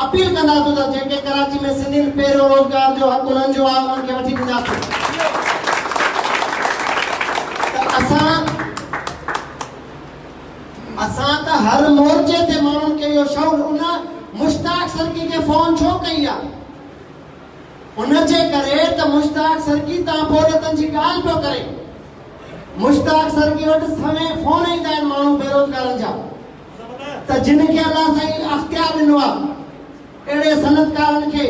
अपील कंदासीं त जेके कराची में सिंधियुनि पहिरियों रोज़गार जो हक़ उन्हनि जो आहे उन्हनि खे वठी ॾींदासीं। त असां त हर मोर्चे ते माण्हुनि खे इहो शौक़, उन मुश्ताक सरकी खे फ़ोन छो कई आहे? उनजे करे त मुश्ताक सरकी तव्हां बोरियतनि जी ॻाल्हि पियो करे। मुश्ताक सरकी वटि समय फ़ोन ईंदा आहिनि माण्हू बेरोज़गारनि जा, त जिन खे अलाह साईं अख़्तियार ॾिनो आहे अहिड़े सनतकारनि खे,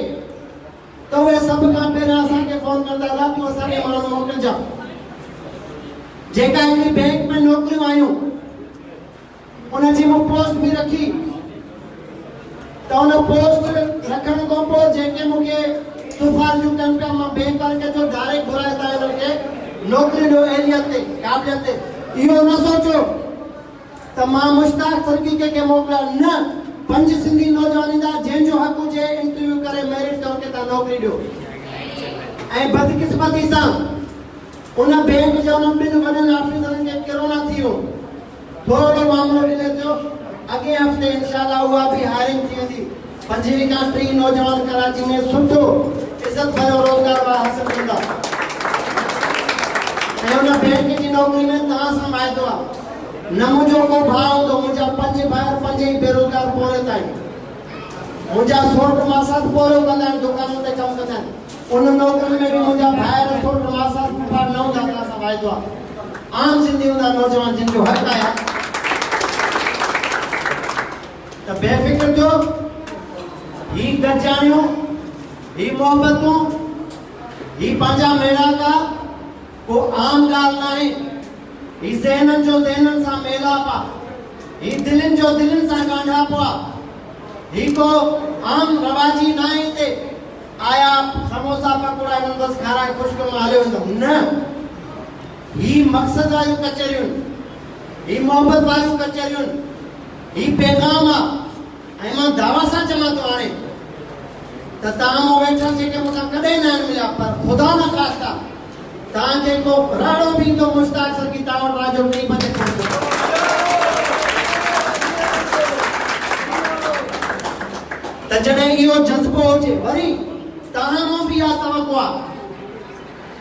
त उहे सभु खां पहिरियों असांखे फ़ोन कंदा, अलाह तूं असांखे माण्हू मोकिलिजां। जेका हिकिड़ी बैंक में नौकरियूं आयूं उनजी मूं पोस्ट बि रखी, त उन पोस्ट रखण खां पोइ जेके मूंखे सिफारिशूं कनि पिया, मां बैंक वारनि खे जो डायरेक्ट घुराए था हिननि खे नौकरी ॾियो एलियत ते क़ाबिलियत ते। इहो न सोचो त मां मुश्ताक सरकी खे मोकिलिया, न 5 सिंधी नौजवान ईंदा जंहिंजो हक़ हुजे इंटरव्यू करे मेरिट करे तव्हां नौकरी ॾियो। ऐं बदकिस्मती सां उन बैंक जो उन 2 वॾनि ऑफिसरनि खे कोरोना थी वियो, थोरो मामलो ॾिले थियो। अॻे हफ़्ते इंशाअल्लाह उहा बि हायरिंग थी वेंदी। 25 खां 30 नौजवान कराची में सुठो इज़त भरियो रोज़गार हासिल कंदा। ऐं उन बैंक जी नौकरी में तव्हां सां वाइदो आहे, न मुंहिंजो को भाउ हूंदो, मुंहिंजा 5 भाइर 5 ई बेरोज़गार पोरे ताईं, मुंहिंजा सोट मासात पोरियो कंदा आहिनि, दुकाननि ते कमु कंदा आहिनि। उन नौकरी में बि मुंहिंजा भाइर सोट मासात न हूंदा, तव्हां सां वाइदो आहे। आम सिंधी हूंदा नौजवान जिन जो हक़ आहे, त बेफिक्र थियो। ही गॾजाणियूं, ही मोहबतूं, ही पंहिंजा मेड़ाका को आम ॻाल्हि न आहे। ही ज़हननि जो ज़हननि सां मेलाप आहे, ही दिलनि जो दिलनि सां ॻाढ़ापो आहे। ही को आम रवाजी न आहे हिते आया समोसा पकोड़ा हिननि बसि खाराए ख़ुशि कमु हलियो वेंदो, न। ही मक़सद वारियूं कचहरियूं, ही मोहब्बत वाली कचरियूं ही पैगाम आ ऐं मां दावा सां चवां थो हाणे त तव्हां मूं वेठल जेके मूंखां कॾहिं न आहिनि मिलिया पर ख़ुदा न ख़ास्ता तव्हां जेको राड़ो बि ईंदो मुश्ताक सर की तव्हां वटि राजो टी बजे पहुचो त जॾहिं इहो जज़्बो हुजे वरी तव्हां मूं बि इहा तवक़ो आहे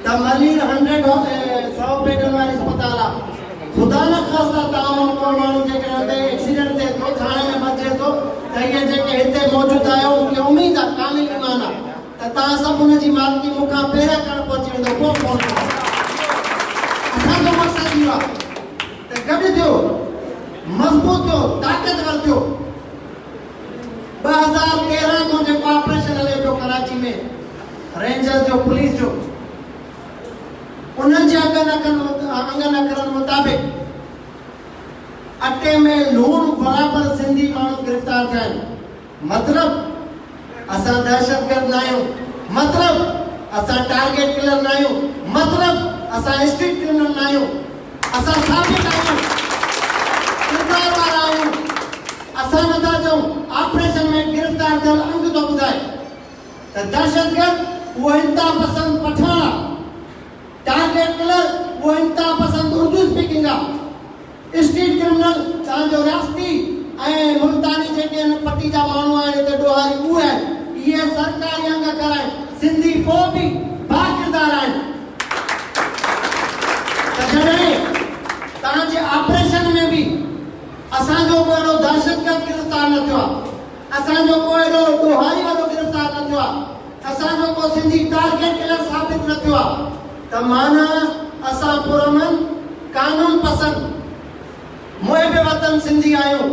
त मलीर 100 बेडनि वारी अस्पताल आहे खुदा न ख़ास्ता तव्हां मूं को माण्हू जेके हुते एक्सीडेंट थिए थो थाणे में बचे थो त इहे जेके हिते मौजूदु आहियो मूंखे उमेद आहे कामिल ईमान आहे त तव्हां सभु हुनजी मालिकी मूंखां पहिरियां करणु पहुची वेंदो पोइ फोन असांजो मक़सदु इहो आहे त गॾु थियो मज़बूत थियो ताक़तवर थियो 2013 में जेको ऑपरेशन हले पियो कराची में रेंजर जो पुलिस जो उन्हनि जे अंगन अखरनि मुताबिक़ अटे में लूण बराबर सिंधी माण्हू गिरफ़्तार थिया आहिनि मतलब असां दहशतगर्द न आहियूं मतलब असां टारगेट किलर न आहियूं मतलब असां स्ट्रीट क्रिमिनल न आहियूं असां साबित आहियूं किरदार वारा आहियूं असां नथा चऊं ऑपरेशन में गिरफ़्तार थियल अंग थो ॿुधाए त दहशतगर्द उहो इंतहा पसंद पठान आहे टारगेट किलर वो इंतहा पसंद उर्दू स्पीकिंग आहे स्ट्रीट क्रिमिनल तव्हांजो रियासती ऐं मुल्तानी जेके पट्टी जा माण्हू आहिनि हिते ॾोहारी उहे आहिनि इहे सरकारी अंग कराइनि सिंधी पोइ बि बाकिरदार आहिनि त जॾहिं तव्हांजे ऑपरेशन में बि असांजो को अहिड़ो दहशतगर्द गिरफ़्तार न थियो आहे असांजो को अहिड़ो ॾोहारी वारो गिरफ़्तार न थियो आहे असांजो को सिंधी टारगेट किलर साबित न थियो आहे त माना असां पुरमन कानून पसंद मुहिब वतन सिंधी आहियूं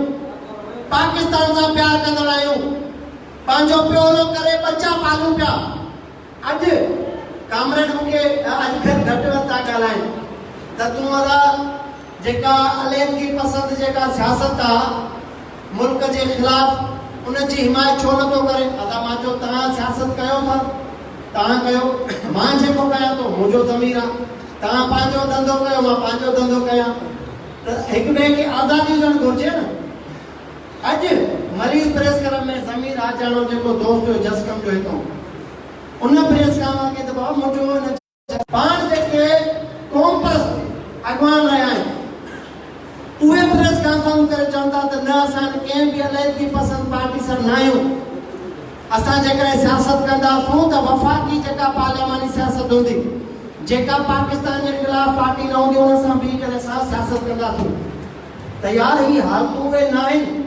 पाकिस्तान सां प्यार कंदड़ आहियूं पंहिंजो प्योरो करे बच्चा पालूं पिया अॼु कामरेड मूंखे अॼु घटि वधि था ॻाल्हाइनि त तूं वारा जेका अलेहदगी पसंद जेका सियासत आहे मुल्क जे ख़िलाफ़ उनजी हिमायत छो नथो करे अदा मां चयो तव्हां सियासत कयो था तव्हां कयो मां जेको कयां थो मुंहिंजो ज़मीर आहे तव्हां पंहिंजो धंधो कयो मां पंहिंजो धंधो कयां त हिक ॿिए खे आज़ादी हुजणु घुरिजे न अॼु मरीज़ प्रेस क्लब में ज़मीर आजाणो जेको दोस्त हुयो जसकम जो हितां उन प्रेस क्लब खे त बाबा मुंहिंजो पाण जेके क़ौम परस्त अॻवान रहिया आहिनि उहे प्रेस कॉन्फ्रेंस करे चवनि था त न असां कंहिं बि अलाइदगी पसंद पार्टी सां न आहियूं असां जेकॾहिं सियासत कंदासूं त वफ़ाक़ी जेका पार्लियामानी सियासत हूंदी जेका पाकिस्तान जे ख़िलाफ़ पार्टी न हूंदी उन सां बीह करे असां सियासत कंदासूं त यार ही हालतूं उहे न आहिनि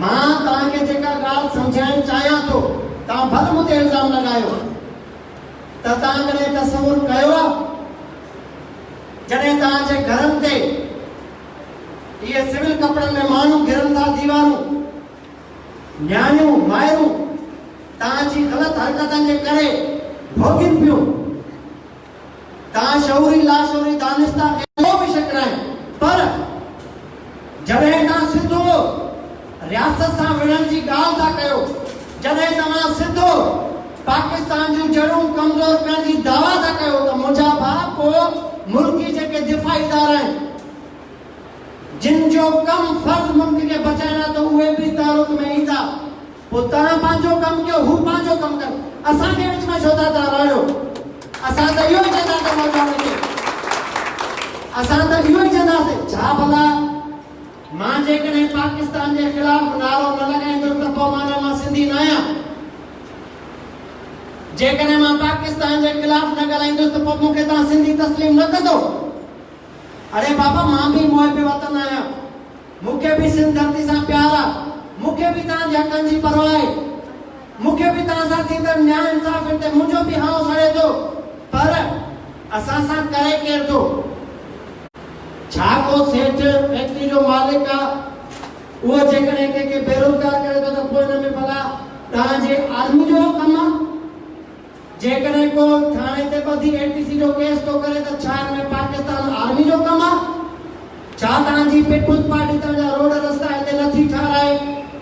मां तव्हांखे जेका ॻाल्हि सम्झाइणु चाहियां थो तव्हां भले मूंखे इल्ज़ाम लॻायो त तव्हां कॾहिं तसवुर कयो आहे जॾहिं तव्हांजे घरनि ते इहे सिविल कपिड़नि में माण्हू घिरनि था दीवारूं न्याणियूं माइरूं तव्हांजी ग़लति हरकतनि जे करे भोॻिन पियूं तव्हां शौरी लाशौरी दानिस्ता को बि शकराइनि पर जॾहिं तव्हां सिधो रियासत सां विढ़ण जी ॻाल्हि था कयो जॾहिं तव्हां सिधो पाकिस्तान जूं जड़ूं कमज़ोर करण जी दावा था कयो त मुंहिंजा भाउ पोइ मुल्की जेके दिफ़ाई इदारा आहिनि जिन जो कम फर्ज़ मुल्क खे बचाइणा त उहे बि तारुक में ईंदा पोइ तव्हां पंहिंजो कमु कयो हू पंहिंजो कमु कनि असांखे विच में छो था रहियो असां त इहो ई चवंदासीं मौजूदु खे असां त इहो ई चवंदासीं छा भला मां जेकॾहिं पाकिस्तान जे ख़िलाफ़ नारो न लॻाईंदुसि त पोइ मां सिंधी न आहियां जेकॾहिं मां पाकिस्तान जे ख़िलाफ़ न ॻाल्हाईंदुसि त पोइ मूंखे तव्हां सिंधी तस्लीम न कंदो अरे बाबा मां बि मुहिब वतन आहियां मूंखे बि सिंध धरती सां प्यार आहे मूंखे बि तव्हांजे हक़नि जी परवाह आहे मूंखे बि तव्हां सां थींदड़ न्याय इंसाफ़ ते मुंहिंजो बि हाउ सड़े थो पर असां सां करे केरु थो छा को सेठ फैक्ट्री जो मालिक आहे उहो जेकॾहिं कंहिंखे बेरोज़गार करे थो त पोइ हिन में भला तव्हांजे आर्मी जो कमु आहे जेकॾहिं को थाणे ते ॿधी एटीसी जो केस थो करे त छा हिन में पाकिस्तान आर्मी जो कमु आहे छा तव्हांजी पीपुल्स पार्टी तव्हांजा रोड रस्ता हिते नथी ठाराए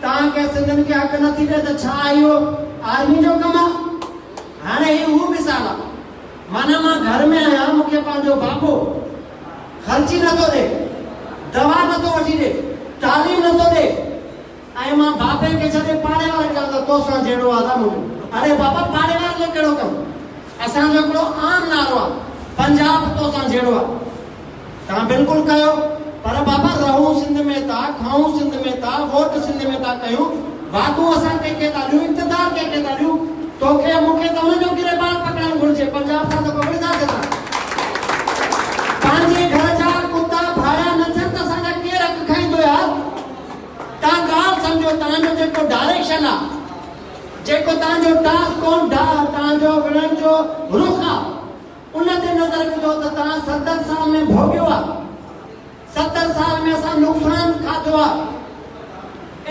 तव्हांखे सिंधियुनि खे हक़ नथी ॾिए त छा इहो आर्मी जो कमु आहे हाणे ही हू मिसाल आहे माना मां घर में आहियां मूंखे पंहिंजो बाबो ख़र्ची नथो ॾे दवा नथो वठी ॾे, तालीम नथो ॾे, ऐं मां बाबे खे छॾे पाड़े वारे चयो त तोसां जहिड़ो आहे मुंहिंजो। अरे बाबा पाड़े वारे जो कहिड़ो कमु, असांजो हिकिड़ो आम नालो आहे पंजाब तोसां जहिड़ो आहे। तव्हां बिल्कुलु कयो, पर बाबा रहूं सिंध में था, खाऊं सिंध में था, वोट सिंध में था कयूं, वादू असां कंहिंखे था ॾियूं, इक़्तिदार कंहिंखे था ॾियूं, तोखे मूंखे त हुनजो गिरबान पकड़णु घुरिजे। पंजाब सां त पकड़ींदासीं था। पंहिंजे घर जा कुता भाया न थियनि त असांजा केरु हक़ खाईंदो यार। तव्हां ॻाल्हि सम्झो, तव्हांजो जेको डायरेक्शन आहे, जेको तव्हांजो टास्क कोन तव्हांजो विढ़ण जो रुख आहे, उन ते नज़र विझो त तव्हां 70 साल में भोगियो आहे। 70 साल में असां नुक़सान खाधो आहे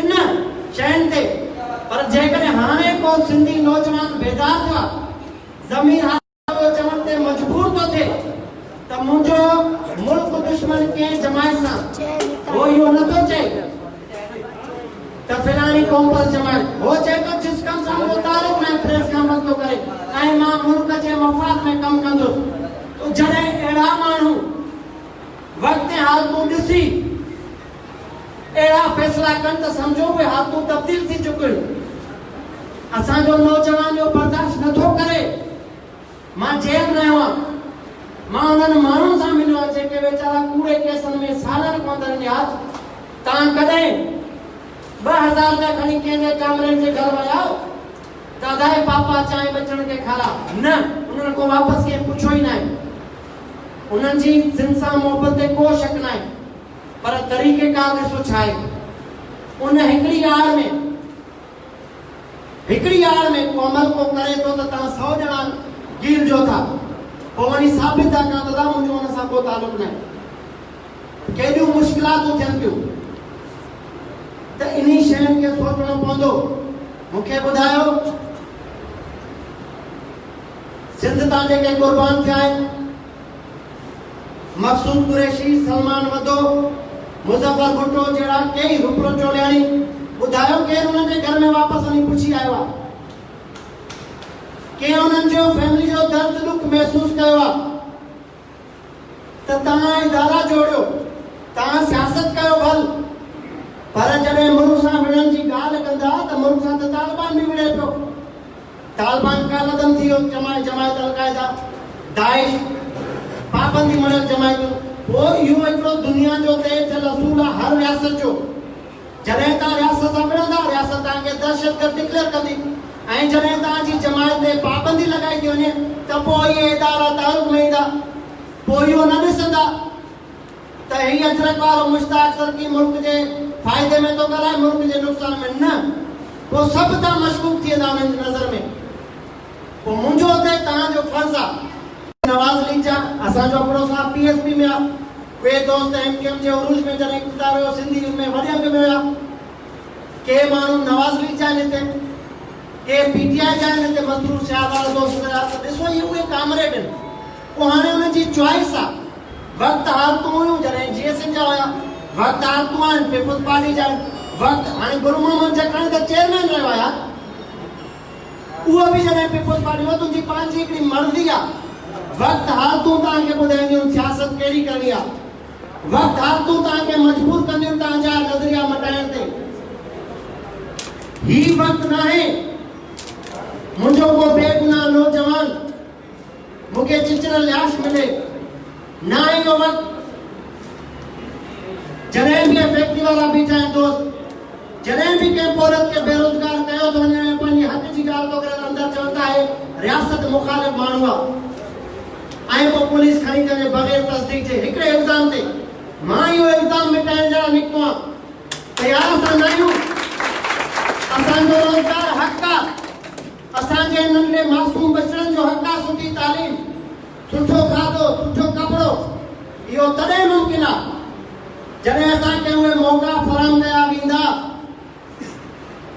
इन शयुनि ते। पर जेकॾहिं हाणे को सिंधी नौजवान बेदार थियो आहे, ज़मीर हाथ चवण ते मजबूर थो थिए त मुंहिंजो मुल्क दुश्मन कंहिं जमायत सां, वो इहो नथो चए त फिलानी क़ौम पर जमायत, वो चए थो जिस कम सां मुंहिंजो तालुक में प्रेस कॉन्फ्रेंस थो करे ऐं मां मुल्क जे मफ़ाद में कमु कंदुसि। तो जॾहिं अहिड़ा माण्हू वक़्त हालतूं ॾिसी अहिड़ा फ़ैसिला कनि त सम्झो उहे हालतूं तब्दील थी चुकियूं। असांजो नौजवान जो बर्दाश्त नथो करे। मां जेल रहियो आहियां, मां उन्हनि माण्हुनि सां मिलियो आहियां जेके वीचारा कूड़े केसनि में सालनि खां अंदरि न्याज। तव्हां कॾहिं 2000 रुपया खणी कंहिंजे कामरेन जे घर विया आहियो? दादा पापा चांहि बचण खे खारा न, उन्हनि को वापसि कंहिं पुछो ई न आहे। उन्हनि जी सिंध सां मोहबत ते को शक न आहे, पर तरीक़ेकार ॾिसो छा आहे। उन हिकिड़ी आड़ में को अमल को करे थो त तव्हां 100 ॼणा गिरजो था, पोइ वञी साबित था कयो दादा मुंहिंजो हुन सां को तालुक न आहे। केॾियूं मुश्किलातूं थियनि थियूं त इन्ही शयुनि खे सोचणो पवंदो। मूंखे ॿुधायो, सिंध तां जेके क़ुर्बान थिया आहिनि, मक़सूद कुरैशी, सलमान वदो, मुज़फ़र भुट्टो जहिड़ा कई रुपरो चोलियाणी, ॿुधायो केरु उन्हनि जे घर में वापसि वञी पुछी आयो आहे? कंहिं उन्हनि जो फैमिली जो दर्द दुख महसूस कयो आहे? त तव्हां इदारा जोड़ियो, तव्हां सियासत कयो भल, पर जॾहिं मुल्क सां विढ़ण जी ॻाल्हि कंदा त मुल्क सां त तालिबान बि विढ़े पियो। तालिबान का क़दम थी वियो, जमायत अलक़ायदा, दाइश, पाबंदी मड़ियल जमायतूं। पोइ इहो हिकिड़ो दुनिया जो तय थियल असूल आहे हर रियासत जो। जॾहिं तव्हां रियासत सां विढ़ंदा, रियासत तव्हांखे दहशतगर्द डिक्लेयर कंदी, ऐं जॾहिं तव्हांजी जमायत ते पाबंदी लॻाई थी वञे त पोइ इहे इदारा तारुक में ईंदा। पोइ इहो न ॾिसंदा त हीअ अजरक वारो मुश्ताक सरकी मुल्क जे फ़ाइदे में थो ॻाल्हाए, मुल्क जे नुक़सान में न। पोइ सभु तव्हां मशकूक थी वेंदा उन्हनि जी नज़र में। पोइ मुंहिंजो हुते तव्हांजो फर्ज़ु आहे। नवाज़ लीग जा असांजो हिकिड़ो साहब PSP में आहे, ॿिए दोस्त MKM जे उरूज में जॾहिं इक़्तिदार हुयो सिंधी में वॾे अंग में हुया। के माण्हू नवाज़ लीग जा आहिनि हिते, के PTI जा आहिनि हिते, मसरूर शाह वारा दोस्त रहिया। त ॾिसो इहे उहे कामरेड आहिनि। पोइ हाणे उन्हनि जी चॉइस आहे। वक़्तु हालतूं हुयूं जॾहिं GSM जा हुया, वक़्तु हालतूं आहिनि पीपुल्स पार्टी जा आहिनि, वक़्तु हाणे गुरू मोहम्मद जखणी त चेयरमैन रहियो आहे। उहो बि जॾहिं पीपुल्स पार्टी हो, तुंहिंजी पंहिंजी हिकिड़ी मर्ज़ी आहे। वक़्तु हालतूं तव्हांखे ॿुधाईंदियूं सियासत कहिड़ी करणी आहे। वक़्तु हालतूं तव्हांखे मजबूर कंदियूं तव्हांजा नज़रिया मटाइण ते। ही वक़्तु न आहे मुंहिंजो को बेगुनाह नौजवान मूंखे चिचड़ लिहाश मिले, न आहे इहो वक़्तु। जॾहिं बि फैक्ट्री वारा बीठा आहिनि दोस्त, जॾहिं बि कंहिं औरत खे बेरोज़गार कयो थो वञे, पंहिंजी हक़ जी ॻाल्हि थो करे, अंदरि चवंदा आहे रियासत मुखालिफ़ माण्हू आहे। ऐं पोइ पुलिस खणी करे बग़ैर तस्दीक जे हिकिड़े इल्ज़ाम ते, मां इहो इल्ज़ाम मिटाइण जा निकितो आहियां, तयार असां न आहियूं। असांजो रोज़गार हक़ आहे, असांजे नंढे मासूम बचड़नि जो हक़ आहे, सुठी तालीम, सुठो खाधो, सुठो कपिड़ो। इहो तॾहिं मुमकिन आहे जॾहिं असांखे उहे मौक़ा फराहम कया वेंदा।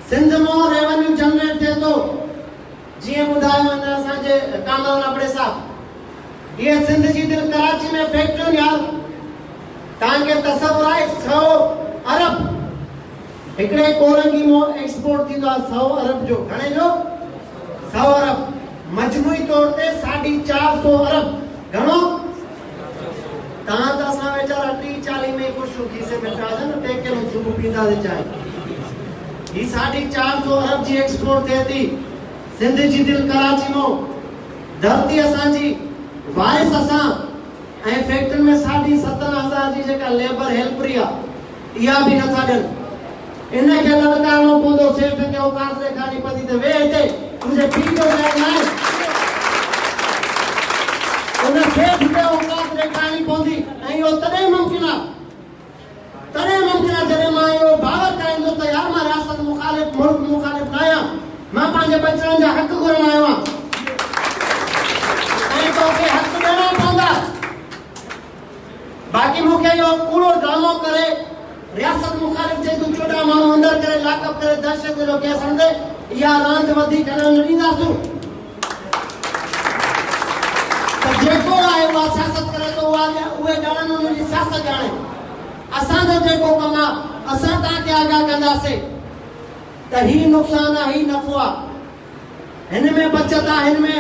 सिंध मां रेवेन्यू जनरेट थिए थो, जीअं ॿुधायो हिन असांजे कामरान अपड़े साहब। ये सिंध जी दिल कराची में फैक्ट्रियूं यार, तव्हांखे तसवुर आहे 100 अरब हिकिड़े कोरंगी मां एक्सपोर्ट थींदो आहे, 100 अरब जो। घणे जो? 100 अरब। मजमूई तौर ते 450 अरब। घणो? त तव्हां त असां वेचारा 30-40 में ख़ुशि थी से वेठा आहिनि टे किलो सुबुह पींदासीं चांहि ही 450 अरब जी एक्सपोर्ट थिए थी सिंध जी दिलि कराची मो धरती असांजी वारिस असां ऐं फैक्ट्री में 17,500 जी जेका लेबर हेल्परी आहे इहा बि नथा ॾियनि इनखे ललकारणो पवंदो सेठ खे औकात ॾेखारणी पवंदी त वे हिते तुंहिंजे पीउ जो जाए न आहे उन सेठ खे औकात ॾेखारणी पवंदी ऐं इहो तॾहिं मुमकिन आहे जॾहिं मां इहो बावर कराईंदो त यार मां रियासत मुखालिफ़ मुल्क मुखालिफ़ न आहियां मां पंहिंजे बचड़नि जा हक़ घुरण आयो आहियां ऐं तोखे हक़ ॾियणा पवंदा बाक़ी मूंखे इहो कूड़ो ड्रामो करे रियासत मुखालिफ़ जे तूं 14 माण्हू अंदर करे लाकअप करे दहशत जो केस हणंदे इहा रांदि वधीक हलण न ॾींदासूं त जेको आहे उहा सियासत करे थो उहे ॼाणनि उन्हनि जी सियासत ॼाणे असांजो जेको कमु आहे असां तव्हांखे आगाह कंदासीं त ही नुक़सान आहे ही नफ़ो आहे हिन में बचत आहे हिन में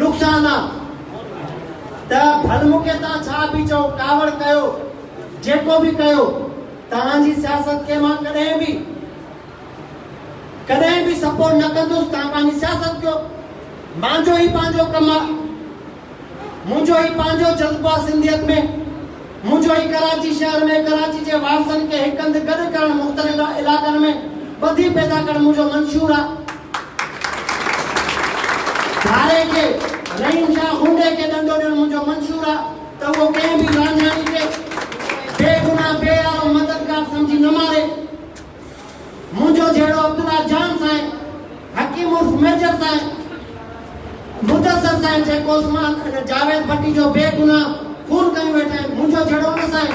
नुक़सान आहे त भल मूंखे तव्हां छा बि चओ कावड़ कयो जेको बि कयो तव्हांजी सियासत खे मां कॾहिं बि सपोर्ट न कंदुसि तव्हां पंहिंजी सियासत कयो मुंहिंजो ई पंहिंजो कमु आहे मुंहिंजो ई पंहिंजो जज़्बो आहे सिंधियत में मुंहिंजो ई कराची शहर में कराची जे वारसनि खे हिक हंधि गॾु करणु मुख़्तलिफ़ इलाइक़नि में ॿधी पैदा करणु मुंहिंजो मंशूर आहे धारे खे रहीम शाह हुंडे खे ॾंडो ॾियणु मुंहिंजो मंशूर आहे त उहो कंहिं बि रांझानी खे बेगुनाह बेयारो मददगार सम्झी न मारे मुंहिंजो जहिड़ो अब्दुल्ला जान साईं हकीम उर्फ मेजर साईं मुदस्सर साईं जेको उस्मान जावेद भट्टी जो बेगुनाह खून कयूं वेठा आहिनि मुंहिंजो जहिड़ो न साईं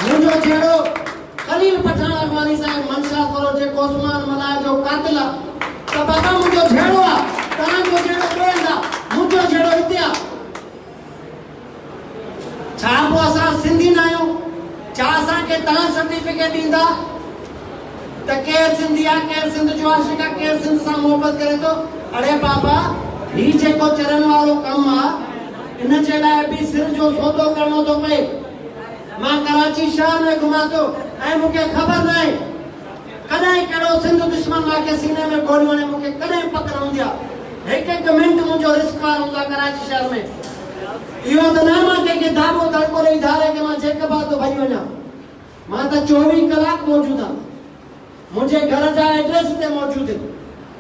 मुंहिंजो जहिड़ो खलील पठान अगवानी साईं मनशा थोरो जेको उस्मान मलाह जो कातिल आहे त बाबा मुंहिंजो जहिड़ो आहे तव्हांजो जहिड़ो ॿियनि आहे मुंहिंजो जहिड़ो हिते आहे छा पोइ असां सिंधी न आहियूं छा असांखे तव्हां सर्टिफिकेट ॾींदा त केरु सिंधी आहे केरु सिंध जो आशिक़ आहे केरु सिंध सां मोहबत करे थो अड़े बाबा ही जेको चरण वारो कमु आहे इन जे लाइ बि सिर जो सौदो करणो थो पए मां कराची शहर में घुमां थो ऐं मूंखे ख़बर न आहे कॾहिं कहिड़ो सिंध दुश्मन मूंखे सीने में गोली वणे मूंखे कॾहिं पक न हूंदी आहे हिकु मिंट मुंहिंजो रिस्क वार हूंदो आहे कराची शहर में इहो त न मां कंहिंखे धाबो तड़को ॾेई धारे के मां जेक बात थो भॼी वञा मां त 24 कलाक मौजूदु आहियां मुंहिंजे घर जा एड्रेस ते मौजूदु आहिनि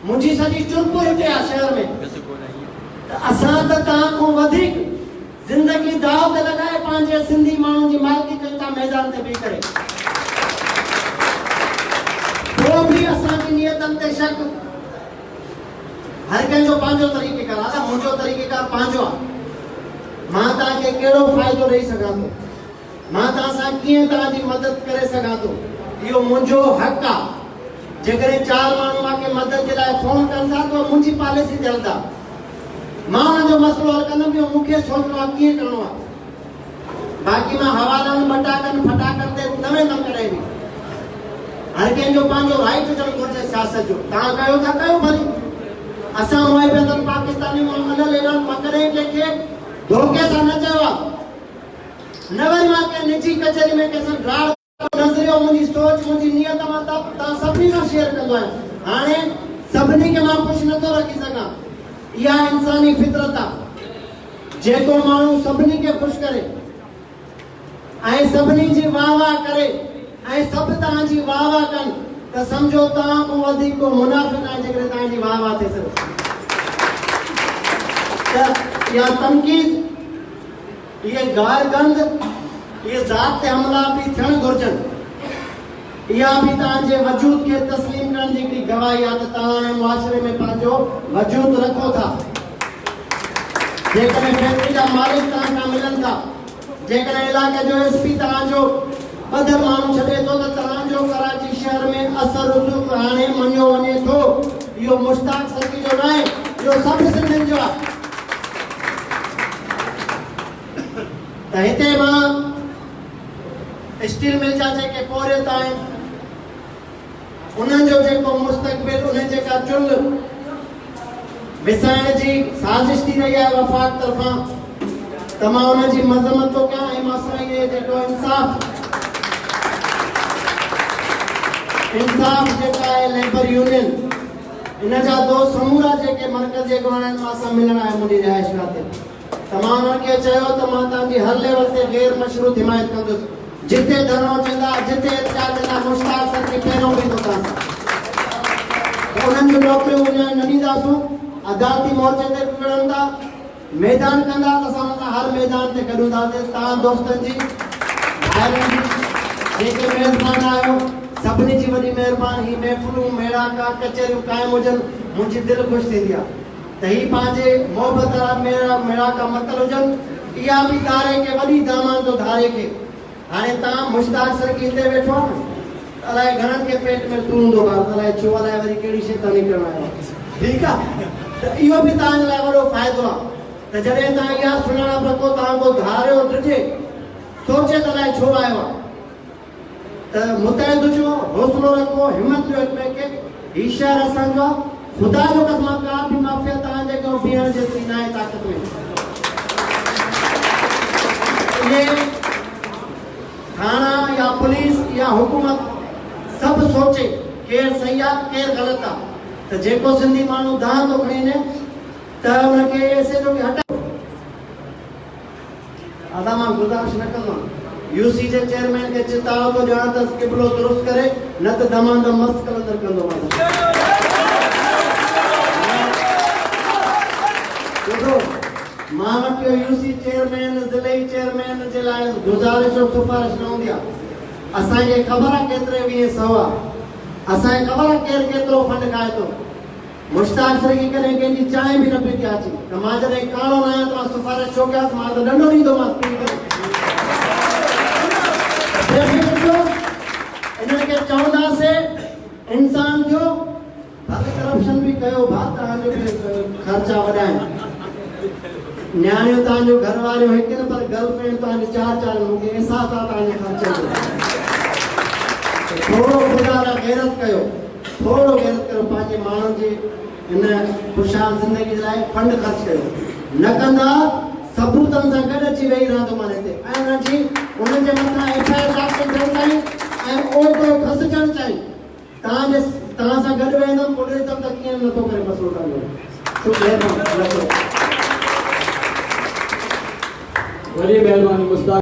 मुंहिंजी सॼी चुरपुर हिते आहे शहर में त असां त तव्हां खां वधीक ज़िंदगी दाव ते लॻाए पंहिंजे सिंधी माण्हुनि जी मालिकी कयूं था मैदान ते बीह करे पोइ बि असांजी नियतनि ते शक हर कंहिंजो पंहिंजो तरीक़ेकार आहे मुंहिंजो तरीक़ेकार पंहिंजो आहे मां तव्हांखे कहिड़ो फ़ाइदो ॾेई सघां थो मां तव्हां सां कीअं तव्हांजी मदद करे सघां थो इहो मुंहिंजो हक़ आहे जेकॾहिं 4 माण्हू मूंखे मदद जे लाइ फ़ोन कनि था त मुंहिंजी पॉलिसी ते हलंदा मां हुनजो मसइलो हल कंदुमि इहो मूंखे सोचणो आहे कीअं करिणो आहे बाक़ी मां हवालनि बटाकनि फटाकनि ते न वेंदुमि कॾहिं बि हर कंहिंजो पंहिंजो राइट हुजणु घुरिजे सियासत जो तव्हां कयो था कयो भली असां मुहिबतनि पाकिस्तानी मां कॾहिं कंहिंखे धोखे सां न चयो आहे न वरी मां कंहिं निजी कचहरी में कंहिंसां ड्रार नज़रियो मुंहिंजी सोच मुंहिंजी नियत मां तव्हां सभिनी सां शेयर कंदो आहियां हाणे सभिनी खे मां ख़ुशि नथो रखी सघां इहा इंसानी फितरत आहे जेको माण्हू सभिनी खे ख़ुशि करे ऐं सभिनी जी वाह वाह करे ऐं सभु तव्हांजी वाह वाह कनि त सम्झो तव्हां खां वधीक को मुनाफ़िक़ आहे जेकॾहिं तव्हांजी वाह वाह थिए सघे त इहा तनक़ीद ये गार गंद ये ज़ात ते हमला भी थियण घुरिजनि इहा भी तव्हांजे वजूद खे तस्लीम करण जी हिकिड़ी गवाही आहे त तव्हां मुआशरे में पंहिंजो वजूद रखो था जेकॾहिं फैक्ट्री जा मालिक तव्हां खां मिलनि था जेकॾहिं इलाइक़े जो एसपी तव्हांजो ॿधल माण्हू छॾे थो त तव्हांजो कराची शहर में असर रुसूख हाणे मञियो वञे थो इहो मुश्ताक सकी जो न आहे इहो सभु सिंधियुनि जो आहे त हिते मां स्टील मिल जा जेके कोरियत आहिनि उन्हनि जो जेको मुस्तक़बिल उन्हनि जेका चुल विसाइण जी साज़िश थी रही आहे वफ़ाक़ तरफ़ां तमाम उनजी मज़म्मत तो क्या है मसला ये जेको इंसाफ जेका है लेबर यूनियन इन जा दोस्त समूरा जेके मरकज़ी अॻवाननि मां सां मिलण आया मुंहिंजी रिहाइशगाह ते तमाम उन्हनि खे चयो त मां तव्हांजी हर लेवल ते गैर मशरूत हिमायत कंदुसि जिते धरणो चवंदा जिते एहतिजाज चवंदा मुश्ताक सर खे पहिरों बि तव्हां सां उन्हनि जूं नौकरियूं न ॾींदासूं अदालती मोर्चे ते बि विढ़ंदा मैदान कंदा त असां उन्हनि सां हर मैदान ते गॾूंदासीं तव्हां दोस्तनि जी भाइरनि जी जेके मेज़बान आहियो सभिनी जी वॾी महिरबानी ही महफ़िलूं मेड़ा का कचहरियूं क़ाइमु हुजनि मुंहिंजी दिलि ख़ुशि थींदी आहे त ही पंहिंजे मोहबत वारा मेड़ा का मतल हुजनि इहा बि धारे खे वॾी दामान जो धारे खे हाणे तव्हां मुश्ताक सर खे हिते वेठो आहे न अलाए घणनि खे पेट में सूर हूंदो आहे अलाए छो अलाए वरी कहिड़ी शइ तां निकिरणु आयो आहे ठीकु आहे त इहो बि तव्हांजे लाइ वॾो फ़ाइदो आहे त जॾहिं तव्हां इहा सुञाणप रखो तव्हां को धारियो ॾिजे सोचे त अलाए छो आयो आहे त मुतहद हुजो हौसलो रखो हिमत ॾियो हिक ॿिए खे ही शहर असांजो आहे खुदा जो कसम का भी माफ़िया तव्हांजे को बीहण जेतिरी न आहे ताक़त में ये थाना या पुलिस या हुकूमत सब सोचे केर सही आहे केर ग़लति आहे त जेको सिंधी माण्हू दाह थो खणी वञे त हुनखे ऐसे जो बि हटायो अदा मां गुज़ारिश न कंदो यूसी जे चेयरमैन खे चिताओ थो ॼाण त क़िबलो दुरुस्त करे न त दमादम मस्त कलंदर कंदो मां वटि यूसी चेयरमैन ज़िले चेयरमैन जे लाइ गुज़ारिश और सिफारिश न हूंदी आहे असांखे ख़बर आहे केतिरे वीह सौ आहे असांखे ख़बर आहे केरु केतिरो फंड खाए थो मुश्ताक सर खे कॾहिं कंहिंजी चांहि बि न पई थी अचे त मां जॾहिं काणो न आहियां त मां सिफारिश छो कयां मां त ॾंडो ॾींदोमांसि पी करे इन्हनि खे चवंदासीं इंसान जो भले करप्शन बि कयो भाउ तव्हांजो बि ख़र्चा वॾा आहिनि न्याणियूं तव्हांजो घर वारियूं हिकु न पर गर्लफ्रेंड तव्हांजी चारि मूंखे अहसासु आहे तव्हांजे ख़र्चे जो थोरो ख़ुदा लाइ गैरत कयो थोरो गैरत कयो पंहिंजे माण्हुनि जे हिन ख़ुशहाल ज़िंदगी जे लाइ फंड ख़र्च कयो न कंदा सबूतनि सां गॾु अची वेही रहंदोमांनि हिते ऐं उन्हनि जे मथां FIR दाख़िल थियणु चाहिनि ऐं ओतिरो खसिजणु चाहिनि तव्हां सां गॾु वेहंदुमि पोइ ॾिसंदुमि त कीअं नथो करे मसइलो कंदो शुक्रिया बड़ी मेहरबानी मुश्ताक